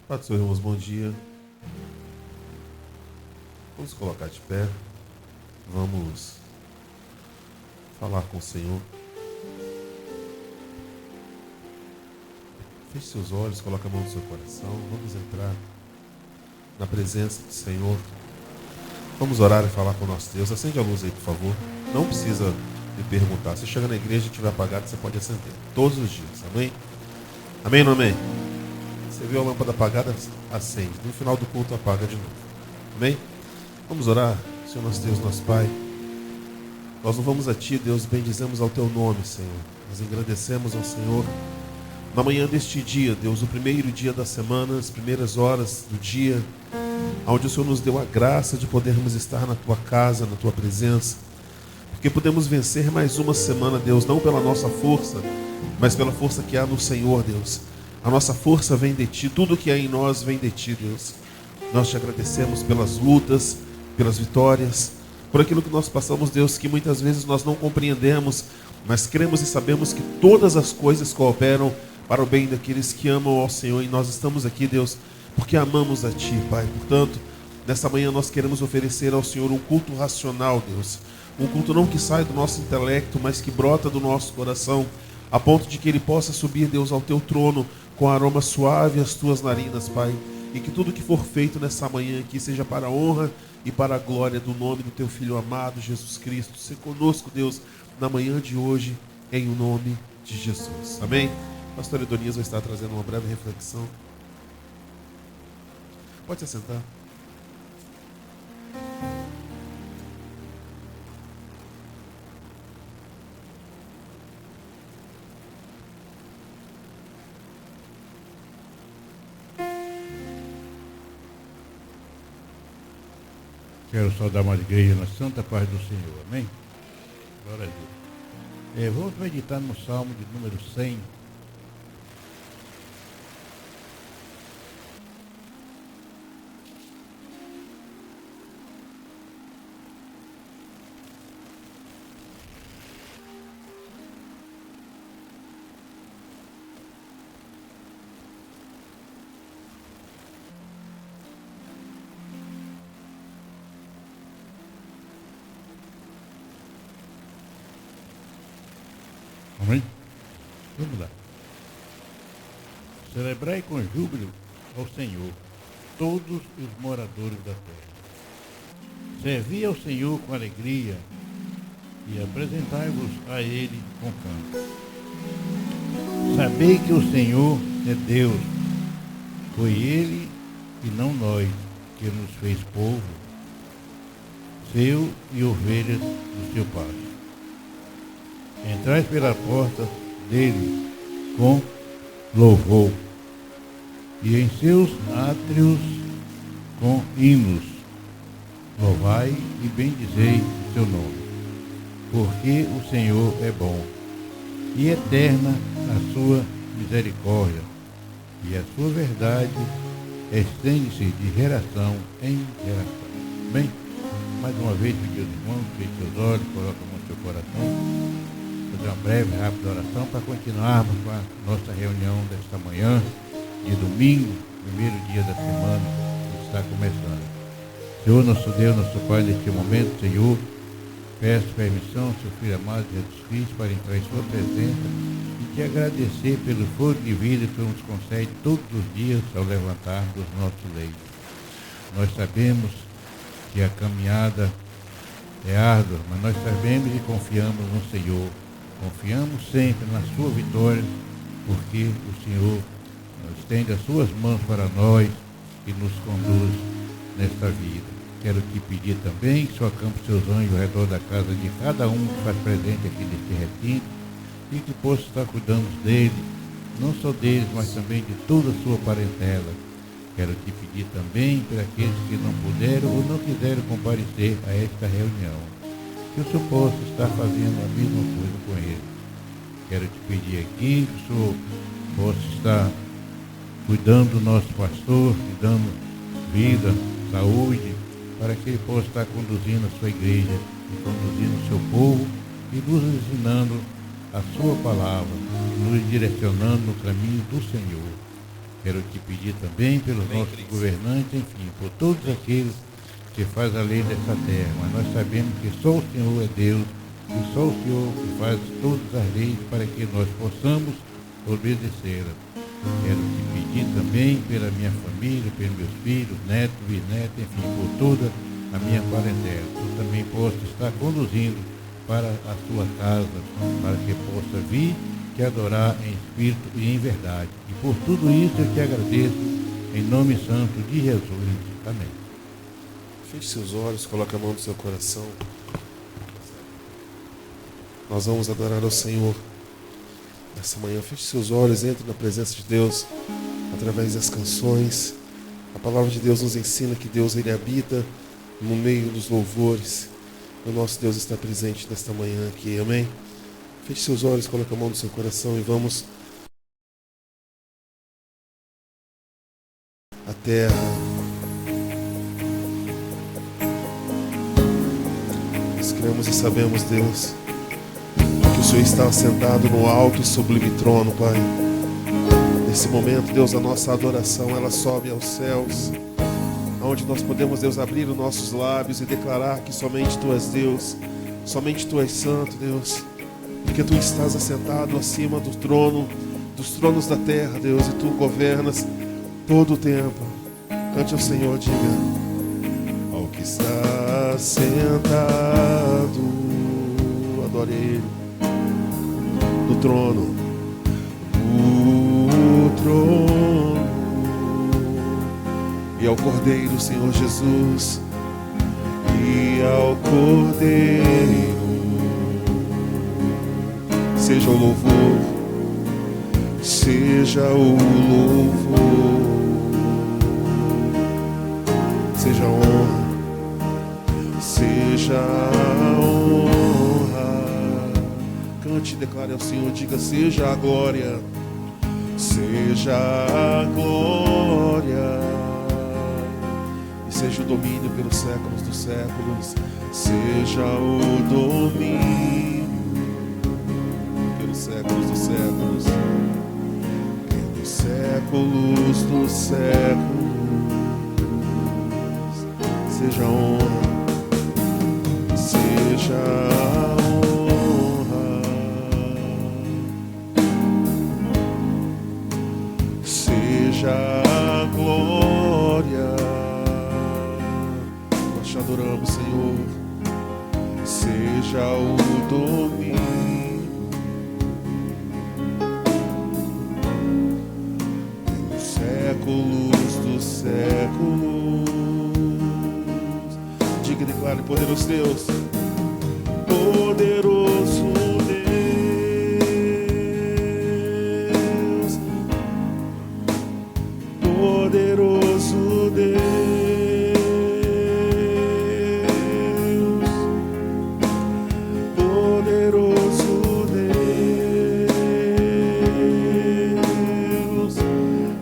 Paz do Senhor, irmãos, bom dia. Vamos colocar de pé. Vamos falar com o Senhor. Feche seus olhos, coloque a mão no seu coração. Vamos entrar na presença do Senhor. Vamos orar e falar com o nosso Deus. Acende a luz aí, por favor. Não precisa me perguntar. Se chega na igreja e estiver apagado, você pode acender. Todos os dias. Amém? Amém ou não amém? Você viu a lâmpada apagada? Acende. No final do culto, apaga de novo. Amém? Vamos orar. Senhor nosso Deus, nosso Pai. Nós louvamos a Ti, Deus, bendizemos ao Teu nome, Senhor. Nós agradecemos ao Senhor na manhã deste dia, Deus, o primeiro dia da semana, as primeiras horas do dia, onde o Senhor nos deu a graça de podermos estar na Tua casa, na Tua presença, porque podemos vencer mais uma semana, Deus, não pela nossa força, mas pela força que há no Senhor, Deus. A nossa força vem de Ti, tudo que há em nós vem de Ti, Deus. Nós Te agradecemos pelas lutas, pelas vitórias, por aquilo que nós passamos, Deus, que muitas vezes nós não compreendemos, mas cremos e sabemos que todas as coisas cooperam para o bem daqueles que amam ao Senhor. E nós estamos aqui, Deus, porque amamos a Ti, Pai. Portanto, nessa manhã nós queremos oferecer ao Senhor um culto racional, Deus. Um culto não que sai do nosso intelecto, mas que brota do nosso coração, a ponto de que Ele possa subir, Deus, ao Teu trono com aroma suave às Tuas narinas, Pai. E que tudo que for feito nessa manhã aqui seja para a honra e para a glória do nome do Teu Filho amado, Jesus Cristo. Se conosco, Deus, na manhã de hoje, em o nome de Jesus. Amém? Pastor Edonias vai estar trazendo uma breve reflexão. Pode se assentar. Quero saudar uma igreja na santa paz do Senhor, amém? Glória a Deus. Vamos meditar no Salmo de número 100. Amém? Vamos lá. Celebrai com júbilo ao Senhor, todos os moradores da terra. Servi ao Senhor com alegria e apresentai-vos a Ele com canto. Sabei que o Senhor é Deus. Foi Ele e não nós que nos fez povo, seu e ovelhas do seu pasto. Entrai pela porta dele com louvor, e em seus átrios com hinos. Louvai e bendizei o seu nome, porque o Senhor é bom, e eterna a sua misericórdia, e a sua verdade estende-se de geração em geração. Bem, mais uma vez, pedir aos irmãos, feche seus olhos, coloca a mão no seu coração. Fazer uma breve, rápida oração para continuarmos com a nossa reunião desta manhã, de domingo, primeiro dia da semana que está começando. Senhor, nosso Deus, nosso Pai, neste momento, Senhor, peço permissão ao seu Filho amado Jesus Cristo para entrar em sua presença e te agradecer pelo fôlego de vida que nos concede todos os dias ao levantarmos dos nossos leitos. Nós sabemos que a caminhada é árdua, mas nós sabemos e confiamos no Senhor. Confiamos sempre na sua vitória, porque o Senhor estende as suas mãos para nós e nos conduz nesta vida. Quero te pedir também que o Senhor acampe seus anjos ao redor da casa de cada um que faz presente aqui neste recinto e que possa estar cuidando dele, não só deles, mas também de toda a sua parentela. Quero te pedir também para aqueles que não puderam ou não quiseram comparecer a esta reunião, que o Senhor possa estar fazendo a mesma coisa com ele. Quero te pedir aqui que o Senhor possa estar cuidando do nosso pastor, lhe dando vida, saúde, para que ele possa estar conduzindo a sua igreja, e conduzindo o seu povo e nos ensinando a sua palavra, nos direcionando no caminho do Senhor. Quero te pedir também pelos nossos governantes, enfim, por todos aqueles que faz a lei dessa terra. Mas nós sabemos que só o Senhor é Deus e só o Senhor que faz todas as leis para que nós possamos obedecê-las. Quero te pedir também pela minha família, pelos meus filhos, netos, bisnetos, enfim, por toda a minha parentela. Tu também possa estar conduzindo para a sua casa, para que possa vir te adorar em espírito e em verdade. E por tudo isso eu te agradeço, em nome santo de Jesus. Amém. Feche seus olhos, coloque a mão no seu coração. Nós vamos adorar ao Senhor nessa manhã. Feche seus olhos, entre na presença de Deus através das canções. A palavra de Deus nos ensina que Deus, Ele habita no meio dos louvores. O nosso Deus está presente nesta manhã aqui, amém? Feche seus olhos, coloque a mão no seu coração e vamos à terra. Nós cremos e sabemos, Deus, que o Senhor está assentado no alto e sublime trono, Pai. Nesse momento, Deus, a nossa adoração, ela sobe aos céus, onde nós podemos, Deus, abrir os nossos lábios e declarar que somente Tu és Deus, somente Tu és santo, Deus, porque Tu estás assentado acima do trono, dos tronos da terra, Deus, e Tu governas todo o tempo. Cante ao Senhor, diga: ao que está sentado, adore Ele, no trono, e ao Cordeiro, Senhor Jesus, e ao Cordeiro seja o louvor, seja o louvor, seja a honra, seja a honra. Cante e declare ao Senhor, diga: seja a glória, seja a glória, e seja o domínio pelos séculos dos séculos, seja o domínio pelos séculos dos séculos, pelos séculos dos séculos, seja a honra, seja a honra, seja a glória. Nós te adoramos, Senhor. Seja o domínio pelos séculos dos séculos. Diga e declare: poderoso Deus, poderoso Deus, poderoso Deus, poderoso Deus,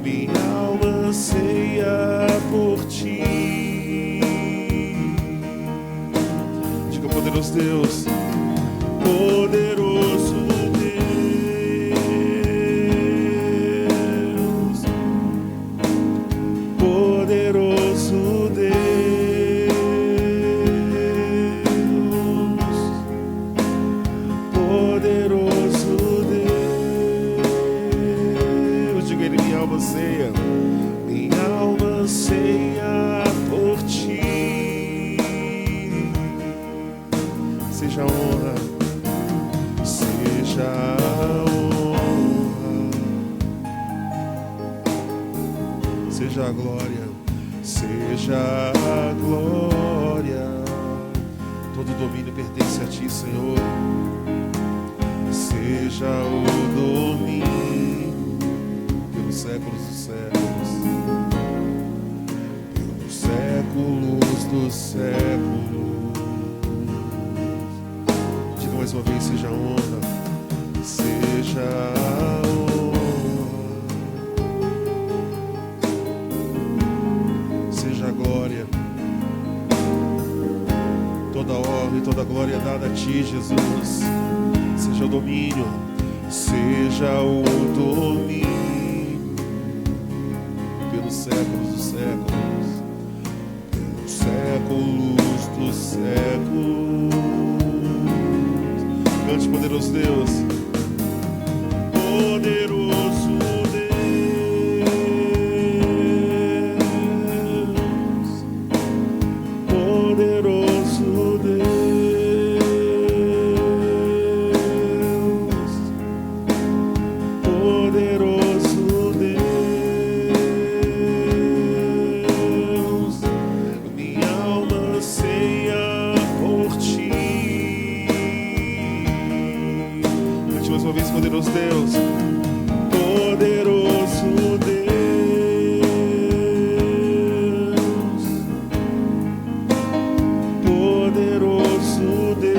minha alma anseia por Ti. Diga: poderoso Deus, poderoso Deus, poderoso Deus, poderoso Deus. Diga Ele: minha alma anseia por Ti. Seja a honra, seja a honra, seja a glória, seja a glória. Todo domínio pertence a Ti, Senhor. Seja o domínio pelos séculos dos séculos, pelos séculos dos séculos. Diga mais uma vez: seja a honra, seja a honra, seja a glória. Toda honra e toda glória é dada a Ti, Jesus. Seja o domínio, seja o domínio pelos séculos dos séculos, pelos séculos dos séculos. Cante, poderoso Deus, poderoso Deus, poderoso Deus, poderoso Deus, minha alma anseia por ti. Cante mais uma vez, poderoso Deus, poderoso Deus, poderoso Deus,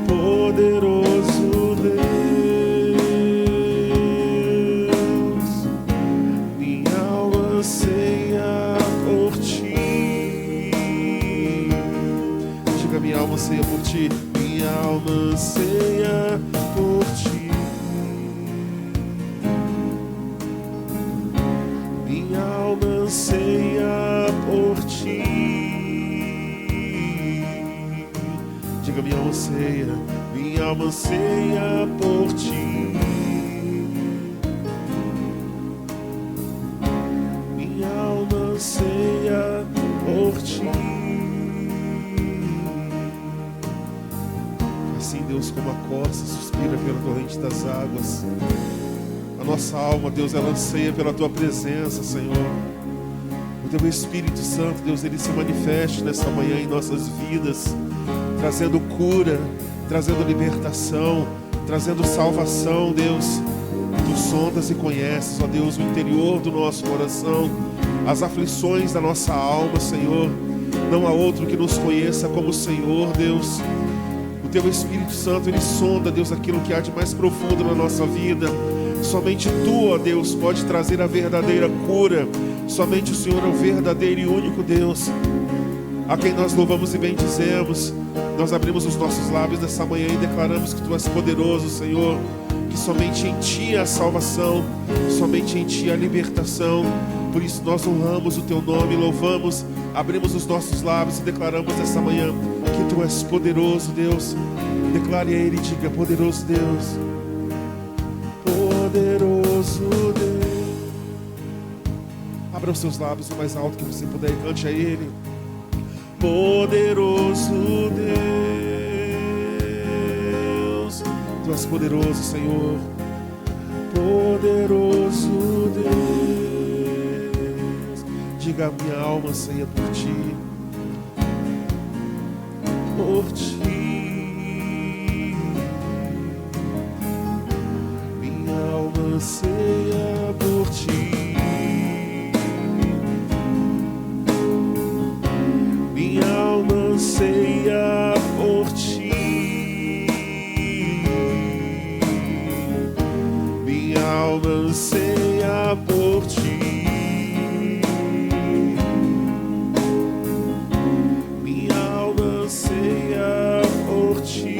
poderoso Deus, minha alma anseia por ti. Diga, minha alma anseia por ti, minha alma anseia por ti, minha alma anseia por ti. Diga, minha alma anseia por ti, minha alma anseia por ti. Assim, Deus, como a corça suspira pela torrente das águas, a nossa alma, Deus, ela anseia pela tua presença, Senhor. O teu Espírito Santo, Deus, ele se manifeste nessa manhã em nossas vidas, trazendo cura, trazendo libertação, trazendo salvação, Deus. Tu sondas e conheces, ó Deus, o interior do nosso coração, as aflições da nossa alma, Senhor. Não há outro que nos conheça como o Senhor, Deus. O teu Espírito Santo, ele sonda, Deus, aquilo que há de mais profundo na nossa vida. Somente tu, ó Deus, pode trazer a verdadeira cura. Somente o Senhor é o verdadeiro e único Deus, a quem nós louvamos e bendizemos. Nós abrimos os nossos lábios nessa manhã e declaramos que tu és poderoso, Senhor, que somente em ti há a salvação, somente em ti há a libertação. Por isso nós honramos o teu nome, louvamos, abrimos os nossos lábios e declaramos nessa manhã que tu és poderoso, Deus. Declare a ele e diga, poderoso Deus, poderoso Deus. Abra os seus lábios o mais alto que você puder e cante a ele. Poderoso Deus, tu és poderoso, Senhor. Poderoso Deus, diga, minha alma anseia por ti, por ti. Minha alma anseia por ti. Minha alma anseia por ti, minha alma anseia por ti, minha alma anseia por ti.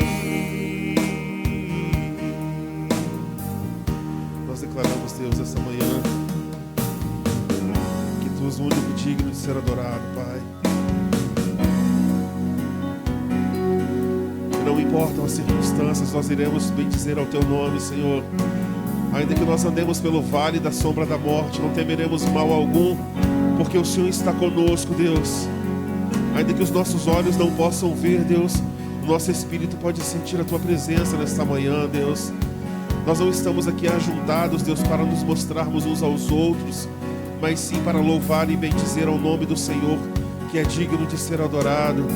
Nós declaramos, Deus, essa manhã que tu és o único digno de ser adorado, Pai. Não importam as circunstâncias, nós iremos bendizer ao teu nome, Senhor. Ainda que nós andemos pelo vale da sombra da morte, não temeremos mal algum, porque o Senhor está conosco, Deus. Ainda que os nossos olhos não possam ver, Deus, o nosso espírito pode sentir a tua presença nesta manhã, Deus. Nós não estamos aqui ajuntados, Deus, para nos mostrarmos uns aos outros, mas sim para louvar e bendizer ao nome do Senhor, que é digno de ser adorado.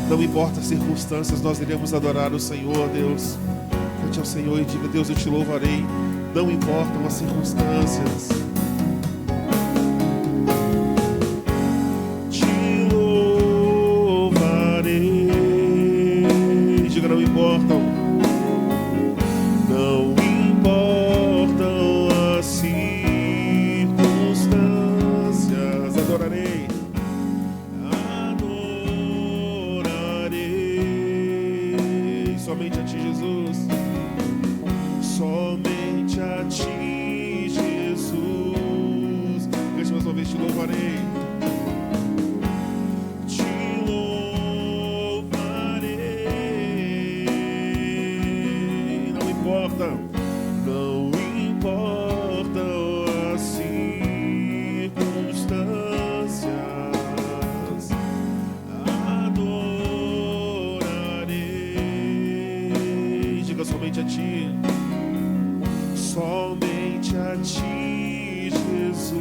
Não importa as circunstâncias, nós iremos adorar o Senhor, Deus. Cante ao Senhor e diga, Deus, eu te louvarei. Não importam as circunstâncias. Te louvarei. Diga, não importam. Não importam as circunstâncias. Adorarei. Somente a ti, Jesus. somente a ti, Jesus. Deixa mais uma vez, te louvarei. Te louvarei. Não importa, não importam as circunstâncias, adorarei. Diga somente a ti, somente a ti, Jesus.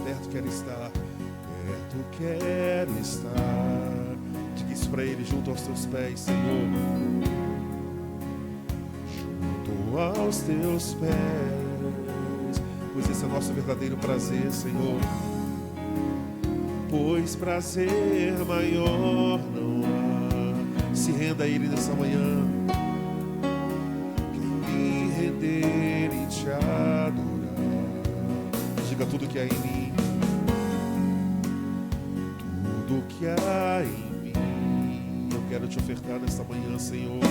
Perto quero estar, perto quero estar. Diga isso para ele, junto aos teus pés, Senhor. Junto aos teus pés, pois esse é o nosso verdadeiro prazer, Senhor. Pois prazer maior não há. Se renda a Ele nessa manhã. Quem me render e te adorar, diga tudo que há em mim, tudo que há em mim, eu quero te ofertar nesta manhã, Senhor.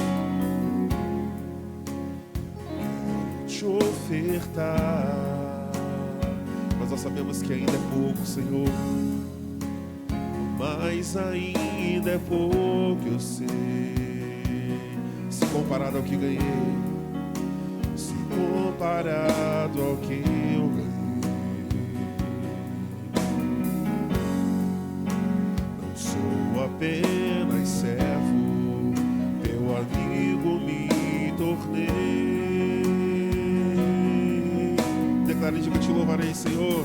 Quero te ofertar, mas nós sabemos que ainda é pouco, Senhor. Mas ainda é pouco, eu sei. Se comparado ao que ganhei, se comparado ao que eu ganhei, não sou apenas servo, teu amigo me tornei. Declare e diga: te louvarei, Senhor.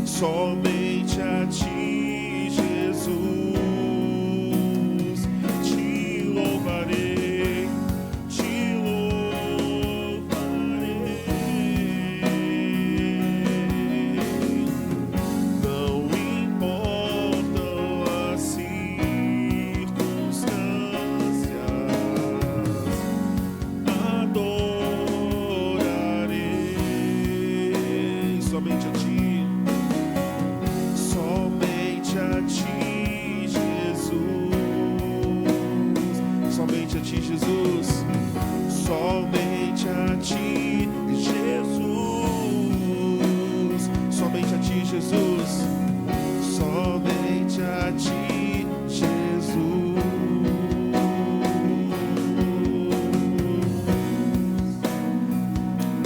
Somente a ti, Jesus, te louvarei, te louvarei. Não importam as circunstâncias, adorarei. Somente a ti. Somente a ti, Jesus. Somente a ti, Jesus. Somente a ti, Jesus. Somente a ti, Jesus. Somente a ti, Jesus.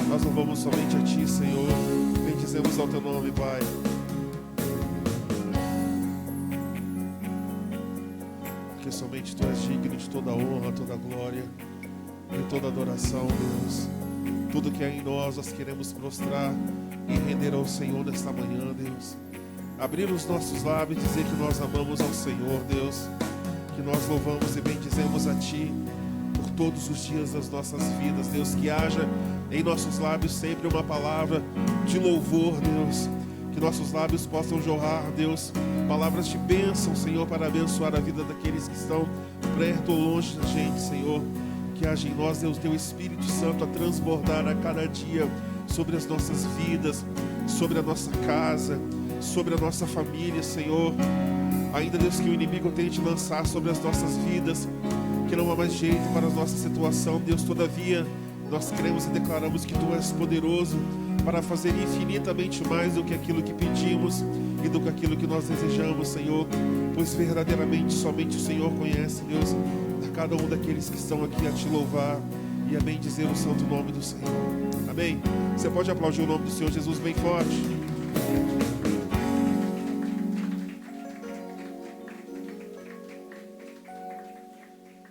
Nós louvamos somente a ti, Senhor. Bendizemos ao teu nome, Pai. Porque somente tu és digno de toda honra, toda glória e toda adoração, Deus. Tudo que há em nós queremos prostrar e render ao Senhor nesta manhã, Deus. Abrir os nossos lábios e dizer que nós amamos ao Senhor, Deus. Que nós louvamos e bendizemos a Ti por todos os dias das nossas vidas, Deus. Que haja em nossos lábios sempre uma palavra de louvor, Deus. Que nossos lábios possam jorrar, Deus, palavras de bênção, Senhor, para abençoar a vida daqueles que estão perto ou longe da gente, Senhor. Que haja em nós, Deus, teu Espírito Santo a transbordar a cada dia sobre as nossas vidas, sobre a nossa casa, sobre a nossa família, Senhor. Ainda, Deus, que o inimigo tente lançar sobre as nossas vidas, que não há mais jeito para a nossa situação, Deus. Todavia, nós cremos e declaramos que Tu és poderoso para fazer infinitamente mais do que aquilo que pedimos e do que aquilo que nós desejamos, Senhor. Pois verdadeiramente somente o Senhor conhece, Deus, a cada um daqueles que estão aqui a Te louvar e a bendizer o santo nome do Senhor. Amém? Você pode aplaudir o nome do Senhor Jesus bem forte.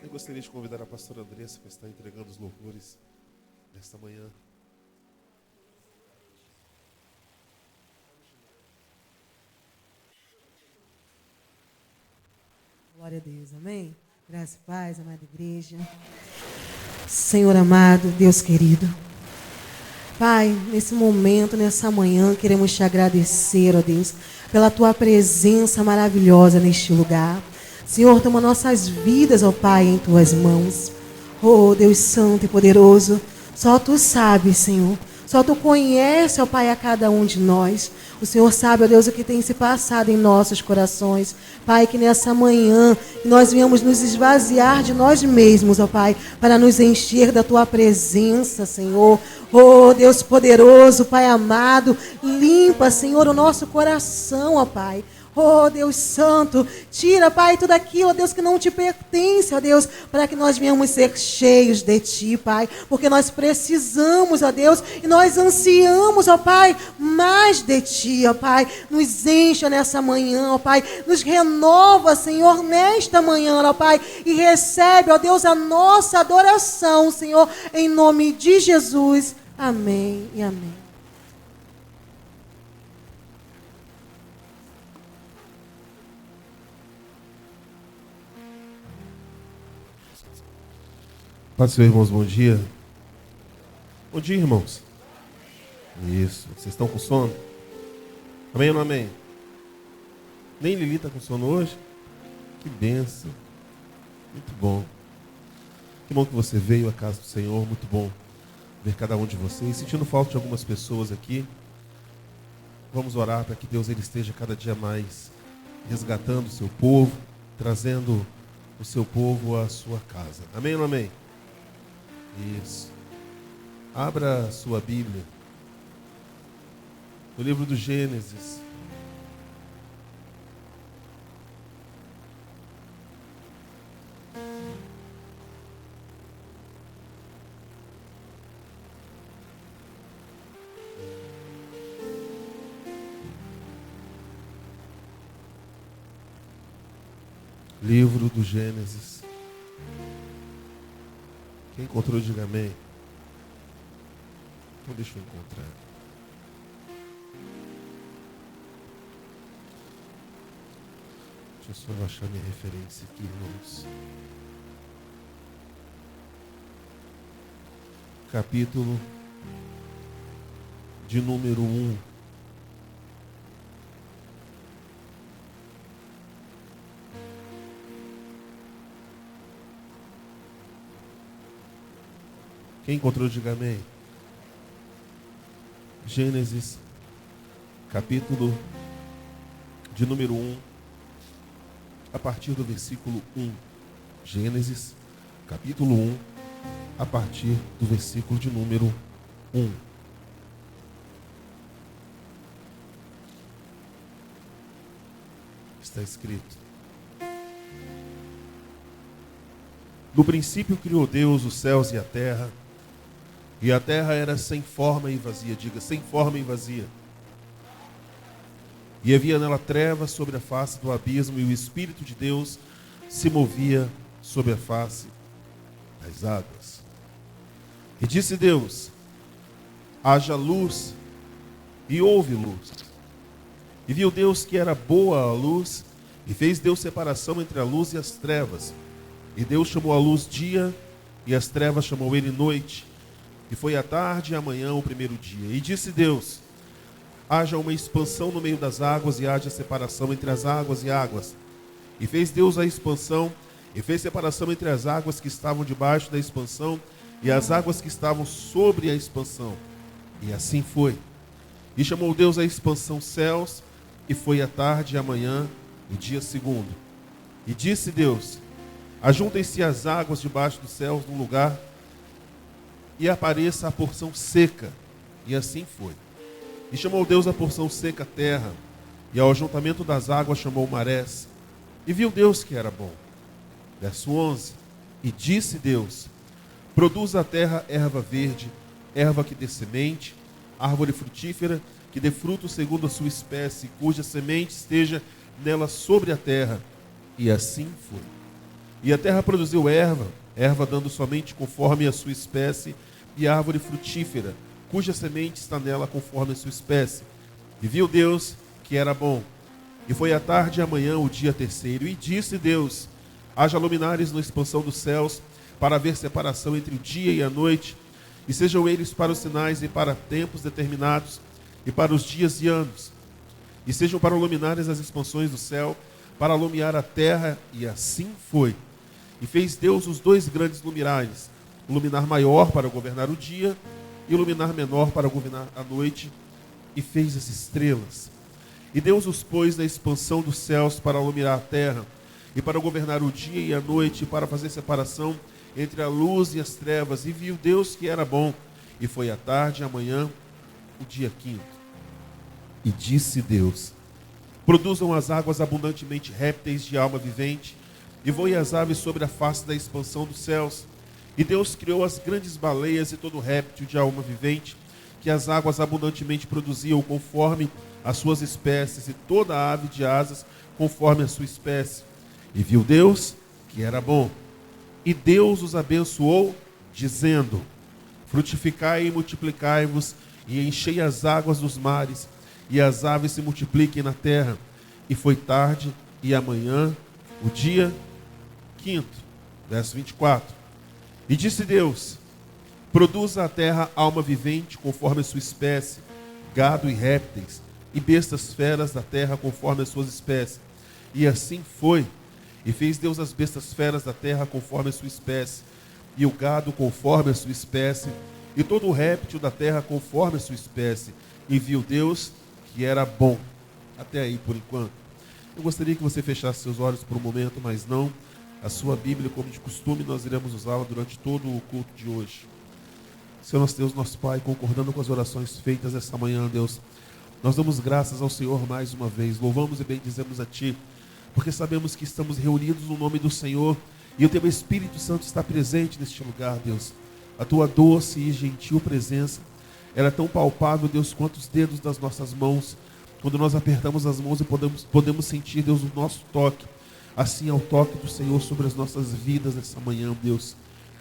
Eu gostaria de convidar a pastora Andressa para estar entregando os louvores nesta manhã. Glória a Deus, amém? Graça e paz, amada igreja. Senhor amado, Deus querido, Pai, nesse momento, nessa manhã, queremos te agradecer, ó Deus, pela tua presença maravilhosa neste lugar. Senhor, toma nossas vidas, ó Pai, em tuas mãos. Oh, Deus santo e poderoso, só tu sabes, Senhor. Só tu conhece, ó Pai, a cada um de nós. O Senhor sabe, ó Deus, o que tem se passado em nossos corações. Pai, que nessa manhã nós viemos nos esvaziar de nós mesmos, ó Pai, para nos encher da tua presença, Senhor. Oh, Deus poderoso, Pai amado, limpa, Senhor, o nosso coração, ó Pai. Oh, Deus santo, tira, Pai, tudo aquilo, ó Deus, que não te pertence, ó Deus, para que nós venhamos ser cheios de Ti, Pai, porque nós precisamos, ó Deus, e nós ansiamos, ó Pai, mais de Ti, ó Pai. Nos encha nessa manhã, ó Pai, nos renova, Senhor, nesta manhã, ó Pai, e recebe, ó Deus, a nossa adoração, Senhor, em nome de Jesus. Amém e amém. Paz do Senhor, irmãos, bom dia. Bom dia, irmãos. Isso, vocês estão com sono? Amém ou não amém? Nem Lili está com sono hoje? Que bênção. Muito bom. Que bom que você veio à casa do Senhor, muito bom ver cada um de vocês. Sentindo falta de algumas pessoas aqui, vamos orar para que Deus ele esteja cada dia mais resgatando o seu povo, trazendo o seu povo à sua casa. Amém ou não amém? Isso. Abra a sua Bíblia no livro do Gênesis. Livro do Gênesis. Quem encontrou, diga amém. Então deixa eu encontrar. Deixa eu só achar minha referência aqui, irmãos. Capítulo de número 1. Quem encontrou, diga amém. Gênesis, capítulo de número 1, a partir do versículo 1. Gênesis, capítulo 1, a partir do versículo de número 1. Está escrito: No princípio criou Deus os céus e a terra era sem forma e vazia. Diga, sem forma e vazia. E havia nela trevas sobre a face do abismo, e o Espírito de Deus se movia sobre a face das águas. E disse Deus: haja luz, e houve luz. E viu Deus que era boa a luz, e fez Deus separação entre a luz e as trevas. E Deus chamou a luz dia, e as trevas chamou ele noite. E foi a tarde e a manhã o primeiro dia. E disse Deus: haja uma expansão no meio das águas, e haja separação entre as águas e águas. E fez Deus a expansão, e fez separação entre as águas que estavam debaixo da expansão, e as águas que estavam sobre a expansão. E assim foi. E chamou Deus a expansão céus, e foi a tarde e a manhã, o dia segundo. E disse Deus: ajuntem-se as águas debaixo dos céus num lugar, e apareça a porção seca. E assim foi. E chamou Deus a porção seca a terra, e ao ajuntamento das águas chamou marés. E viu Deus que era bom. Verso 11. E disse Deus: produza a terra erva verde, erva que dê semente, árvore frutífera, que dê fruto segundo a sua espécie, cuja semente esteja nela sobre a terra. E assim foi. E a terra produziu erva dando somente conforme a sua espécie, e árvore frutífera, cuja semente está nela conforme a sua espécie. E viu Deus que era bom. E foi a tarde e a manhã o dia terceiro. E disse Deus: haja luminares na expansão dos céus, para haver separação entre o dia e a noite, e sejam eles para os sinais e para tempos determinados, e para os dias e anos, e sejam para luminares as expansões do céu, para alumiar a terra, e assim foi. E fez Deus os 2 grandes luminares, o luminar maior para governar o dia, e o luminar menor para governar a noite, e fez as estrelas. E Deus os pôs na expansão dos céus para iluminar a terra, e para governar o dia e a noite, e para fazer separação entre a luz e as trevas. E viu Deus que era bom. E foi a tarde e a manhã, o dia 5º. E disse Deus: produzam as águas abundantemente répteis de alma vivente, e voem as aves sobre a face da expansão dos céus. E Deus criou as grandes baleias e todo réptil de alma vivente, que as águas abundantemente produziam conforme as suas espécies, e toda ave de asas conforme a sua espécie. E viu Deus que era bom. E Deus os abençoou, dizendo: frutificai e multiplicai-vos, e enchei as águas dos mares, e as aves se multipliquem na terra. E foi tarde e amanhã, o dia 5º. Verso 24. E disse Deus: produza a terra alma vivente conforme a sua espécie, gado e répteis, e bestas feras da terra conforme as suas espécies. E assim foi. E fez Deus as bestas feras da terra conforme a sua espécie, e o gado conforme a sua espécie, e todo o réptil da terra conforme a sua espécie. E viu Deus que era bom. Até aí por enquanto. Eu gostaria que você fechasse seus olhos por um momento, mas não a sua Bíblia, como de costume, nós iremos usá-la durante todo o culto de hoje. Senhor nosso Deus, nosso Pai, concordando com as orações feitas esta manhã, Deus, nós damos graças ao Senhor mais uma vez, louvamos e bendizemos a Ti, porque sabemos que estamos reunidos no nome do Senhor, e o Teu Espírito Santo está presente neste lugar, Deus. A Tua doce e gentil presença, ela é tão palpável, Deus, quanto os dedos das nossas mãos. Quando nós apertamos as mãos e podemos sentir, Deus, o nosso toque. Assim é o toque do Senhor sobre as nossas vidas nessa manhã, Deus.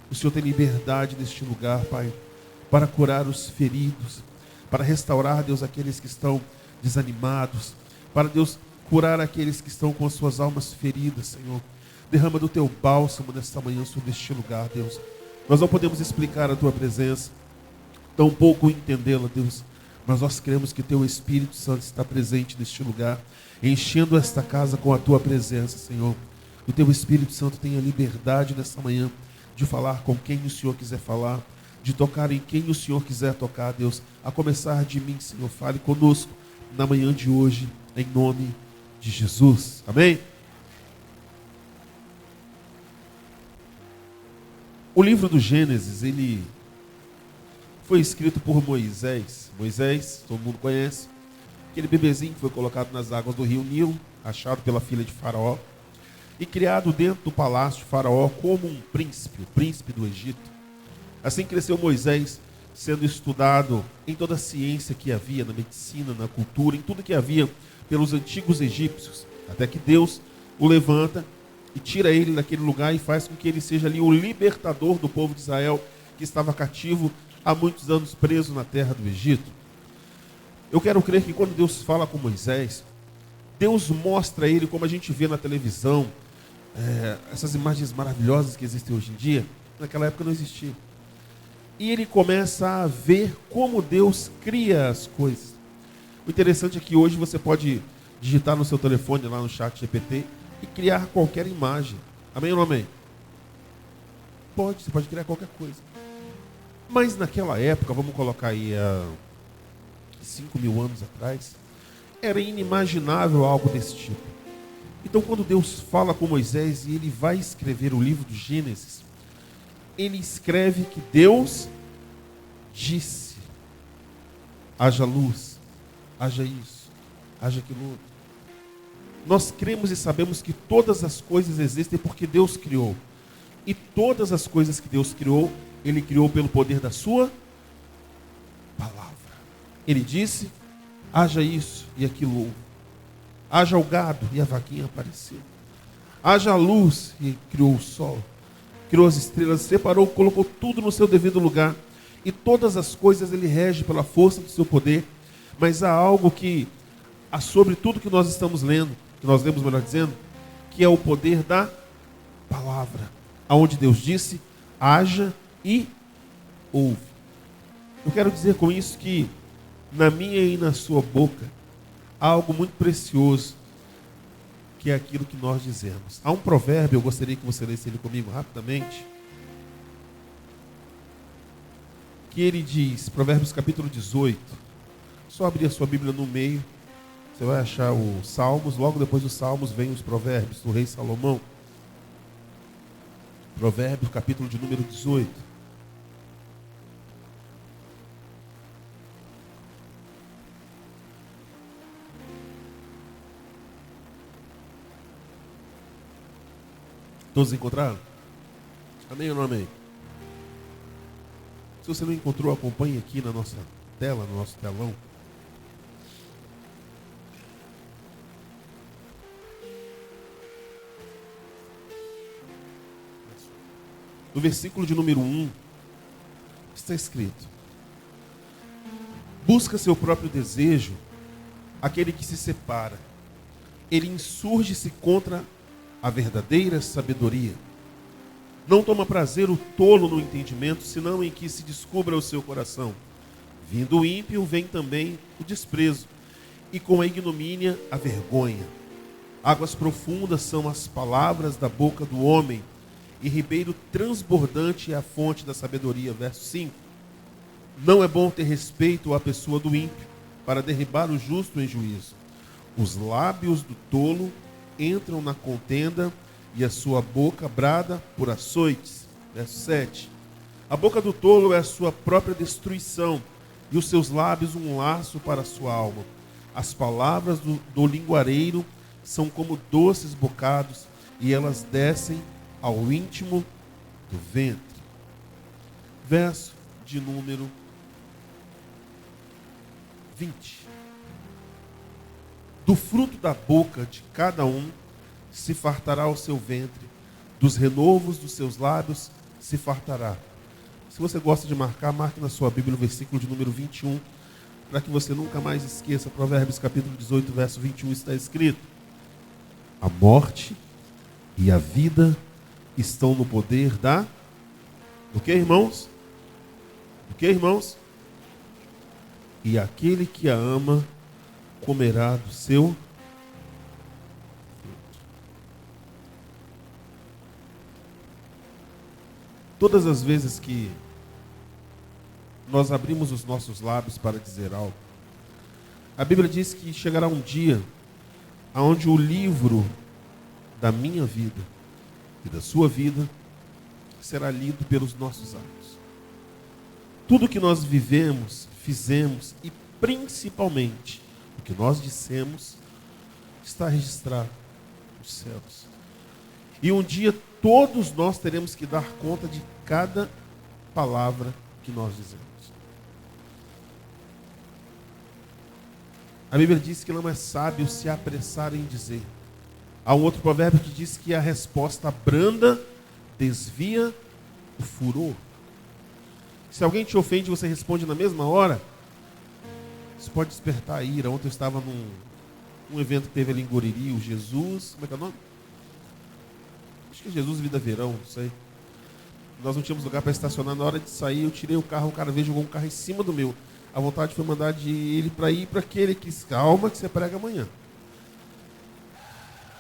O Senhor tem liberdade neste lugar, Pai, para curar os feridos, para restaurar, Deus, aqueles que estão desanimados, para, Deus, curar aqueles que estão com as suas almas feridas, Senhor. Derrama do Teu bálsamo nesta manhã sobre este lugar, Deus. Nós não podemos explicar a Tua presença, tampouco entendê-la, Deus, mas nós cremos que Teu Espírito Santo está presente neste lugar, enchendo esta casa com a Tua presença, Senhor. O Teu Espírito Santo tenha liberdade nesta manhã de falar com quem o Senhor quiser falar, de tocar em quem o Senhor quiser tocar, Deus. A começar de mim, Senhor, fale conosco na manhã de hoje, em nome de Jesus. Amém? O livro do Gênesis, ele foi escrito por Moisés. Moisés, todo mundo conhece. Aquele bebezinho que foi colocado nas águas do rio Nilo, achado pela filha de Faraó, e criado dentro do palácio de Faraó como um príncipe, o príncipe do Egito. Assim cresceu Moisés, sendo estudado em toda a ciência que havia, na medicina, na cultura, em tudo que havia pelos antigos egípcios, até que Deus o levanta e tira ele daquele lugar e faz com que ele seja ali o libertador do povo de Israel, que estava cativo há muitos anos preso na terra do Egito. Eu quero crer que quando Deus fala com Moisés, Deus mostra a ele, como a gente vê na televisão, essas imagens maravilhosas que existem hoje em dia, naquela época não existia. E ele começa a ver como Deus cria as coisas. O interessante é que hoje você pode digitar no seu telefone, lá no chat GPT, e criar qualquer imagem. Amém ou não amém? Pode, você pode criar qualquer coisa. Mas naquela época, vamos colocar aí há 5.000 anos atrás, era inimaginável algo desse tipo. Então, quando Deus fala com Moisés e ele vai escrever o livro do Gênesis, ele escreve que Deus disse: haja luz, haja isso, haja aquilo outro. Nós cremos e sabemos que todas as coisas existem porque Deus criou. E todas as coisas que Deus criou, Ele criou pelo poder da sua palavra. Ele disse: haja isso e aquilo outro. Haja o gado e a vaquinha apareceu. Haja a luz e criou o sol. Criou as estrelas, separou, colocou tudo no seu devido lugar. E todas as coisas Ele rege pela força do seu poder. Mas há algo que, sobre tudo que nós estamos lendo, que nós lemos, melhor dizendo, que é o poder da palavra. Aonde Deus disse: haja e houve. Eu quero dizer com isso que na minha e na sua boca há algo muito precioso, que é aquilo que nós dizemos. Há um provérbio, eu gostaria que você lesse ele comigo rapidamente, que ele diz, Provérbios capítulo 18, só abrir a sua Bíblia no meio, você vai achar os Salmos, logo depois dos Salmos vem os Provérbios do rei Salomão. Provérbios capítulo de número 18. Todos encontraram? Amém ou não amém? Se você não encontrou, acompanhe aqui na nossa tela, no nosso telão. No versículo de número 1, está escrito: busca seu próprio desejo aquele que se separa. Ele insurge-se contra a verdadeira sabedoria. Não toma prazer o tolo no entendimento, senão em que se descubra o seu coração. Vindo o ímpio, vem também o desprezo, e com a ignomínia a vergonha. Águas profundas são as palavras da boca do homem, e ribeiro transbordante é a fonte da sabedoria. Verso 5. Não é bom ter respeito à pessoa do ímpio, para derribar o justo em juízo. Os lábios do tolo entram na contenda, e a sua boca brada por açoites. Verso 7. A boca do tolo é a sua própria destruição, e os seus lábios um laço para a sua alma. As palavras do linguareiro são como doces bocados, e elas descem ao íntimo do ventre. Verso de número 20. Do fruto da boca de cada um se fartará o seu ventre, dos renovos dos seus lábios se fartará. Se você gosta de marcar, marque na sua Bíblia o versículo de número 21, para que você nunca mais esqueça. Provérbios capítulo 18, verso 21 está escrito: a morte e a vida estão no poder do que, irmãos? Do que, irmãos? E aquele que a ama comerá do seu fruto. Todas as vezes que nós abrimos os nossos lábios para dizer algo, a Bíblia diz que chegará um dia onde o livro da minha vida e da sua vida será lido pelos nossos atos. Tudo que nós vivemos, fizemos e principalmente o que nós dissemos está registrado nos céus. E um dia todos nós teremos que dar conta de cada palavra que nós dizemos. A Bíblia diz que não é sábio se apressar em dizer. Há um outro provérbio que diz que a resposta branda desvia o furor. Se alguém te ofende e você responde na mesma hora, isso pode despertar a ira. Ontem eu estava num evento que teve ali em Guriri, o Jesus, como é que é o nome? Acho que é Jesus Vida Verão, não sei. Nós não tínhamos lugar para estacionar. Na hora de sair, eu tirei o carro, o cara veio e jogou um carro em cima do meu. A vontade foi mandar de ele para ir para aquele que calma que você prega amanhã.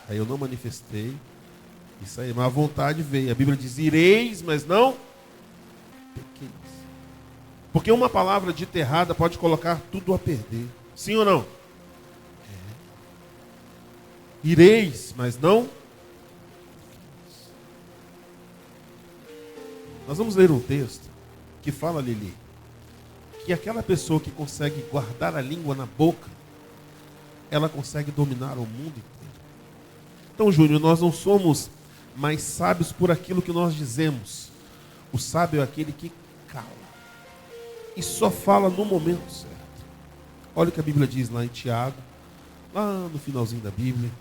Aí eu não manifestei. Isso aí, mas a vontade veio. A Bíblia diz: ireis, mas não pequeis. Porque uma palavra dita errada pode colocar tudo a perder. Sim ou não? Ireis, mas não. Nós vamos ler um texto que fala, Lili, que aquela pessoa que consegue guardar a língua na boca, ela consegue dominar o mundo inteiro. Então, Júnior, nós não somos mais sábios por aquilo que nós dizemos. O sábio é aquele que cala e só fala no momento certo. Olha o que a Bíblia diz lá em Tiago, lá no finalzinho da Bíblia.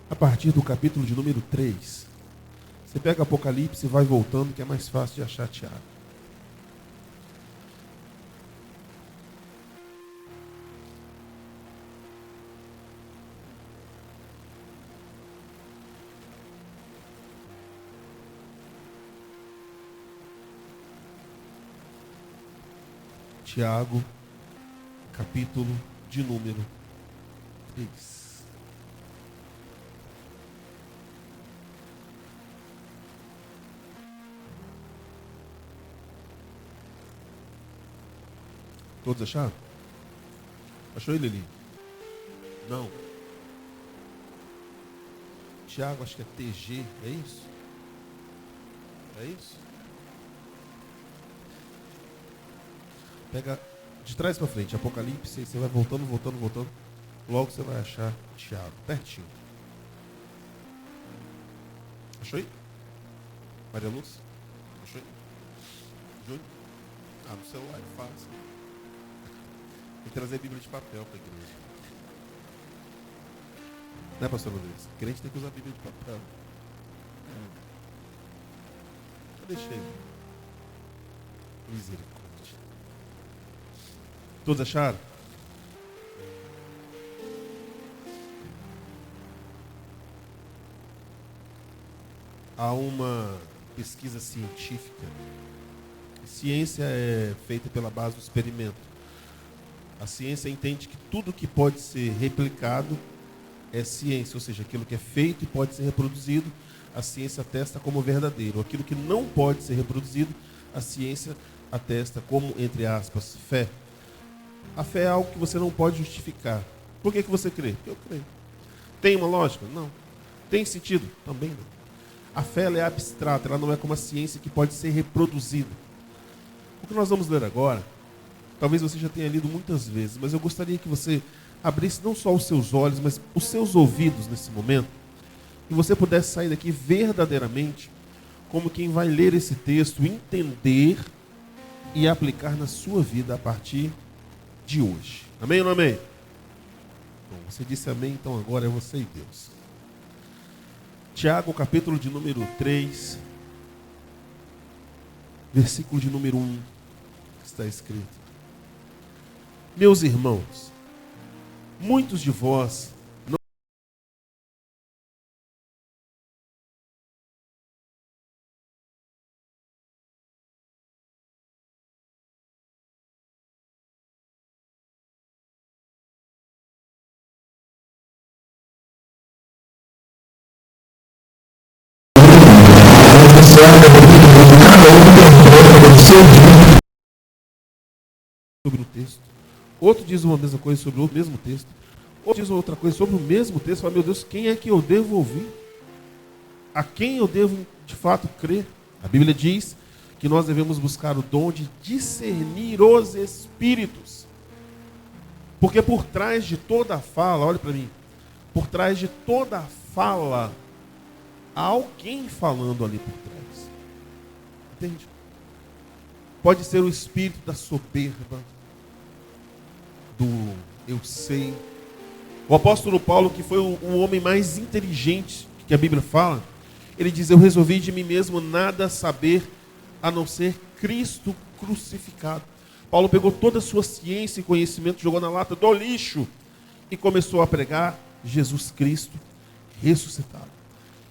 A partir do capítulo de número 3. Você pega Apocalipse e vai voltando, que é mais fácil de achar Tiago. Tiago, capítulo de número 3. Todos acharam? Achou ele ali? Não. Tiago, acho que é TG, é isso? É isso? Pega de trás para frente, Apocalipse, você vai voltando. Logo você vai achar Tiago, pertinho. Achou aí? Maria Lúcia? Achou aí? Júnior? No celular é fácil. Tem que trazer a Bíblia de papel para a igreja. Né, pastor Andrés? O crente tem que usar a Bíblia de papel. Eu deixei. Misericórdia. Todos acharam? Há uma pesquisa científica. Ciência é feita pela base do experimento. A ciência entende que tudo que pode ser replicado é ciência, ou seja, aquilo que é feito e pode ser reproduzido, a ciência atesta como verdadeiro. Aquilo que não pode ser reproduzido, a ciência atesta como, entre aspas, fé. A fé é algo que você não pode justificar. Por que você crê? Porque eu creio. Tem uma lógica? Não. Tem sentido? Também não. A fé ela é abstrata, ela não é como a ciência que pode ser reproduzida. O que nós vamos ler agora, talvez você já tenha lido muitas vezes, mas eu gostaria que você abrisse não só os seus olhos, mas os seus ouvidos nesse momento, e você pudesse sair daqui verdadeiramente como quem vai ler esse texto, entender e aplicar na sua vida a partir de hoje. Amém ou não amém? Bom, você disse amém, então agora é você e Deus. Tiago, capítulo de número 3, versículo de número 1, está escrito: Meus irmãos, muitos de vós não sobre o texto. Outro diz uma mesma coisa sobre o mesmo texto. Outro diz outra coisa sobre o mesmo texto. Fala, meu Deus, quem é que eu devo ouvir? A quem eu devo de fato crer? A Bíblia diz que nós devemos buscar o dom de discernir os espíritos. Porque por trás de toda fala, olha para mim, por trás de toda fala, há alguém falando ali por trás. Entende? Pode ser o espírito da soberba, do eu sei. O apóstolo Paulo, que foi o homem mais inteligente que a Bíblia fala, ele diz, eu resolvi de mim mesmo nada saber, a não ser Cristo crucificado. Paulo pegou toda a sua ciência e conhecimento, jogou na lata do lixo e começou a pregar Jesus Cristo ressuscitado.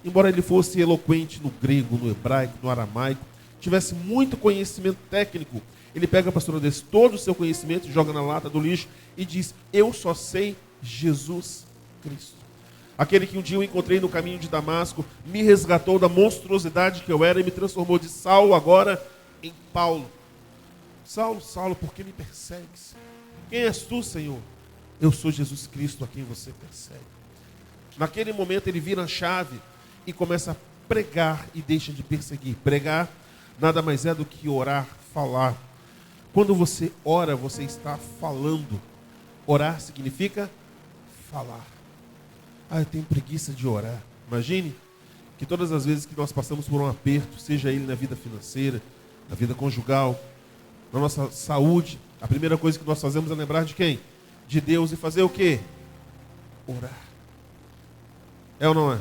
Embora ele fosse eloquente no grego, no hebraico, no aramaico, tivesse muito conhecimento técnico, ele pega, pastor Andrés, todo o seu conhecimento, joga na lata do lixo e diz, eu só sei Jesus Cristo. Aquele que um dia eu encontrei no caminho de Damasco, me resgatou da monstruosidade que eu era e me transformou de Saulo agora em Paulo. Saulo, Saulo, por que me persegues? Quem és tu, Senhor? Eu sou Jesus Cristo a quem você persegue. Naquele momento ele vira a chave e começa a pregar e deixa de perseguir. Pregar nada mais é do que orar, falar. Quando você ora, você está falando. Orar significa falar. Eu tenho preguiça de orar. Imagine que todas as vezes que nós passamos por um aperto, seja ele na vida financeira, na vida conjugal, na nossa saúde, a primeira coisa que nós fazemos é lembrar de quem? De Deus e fazer o quê? Orar. É ou não é?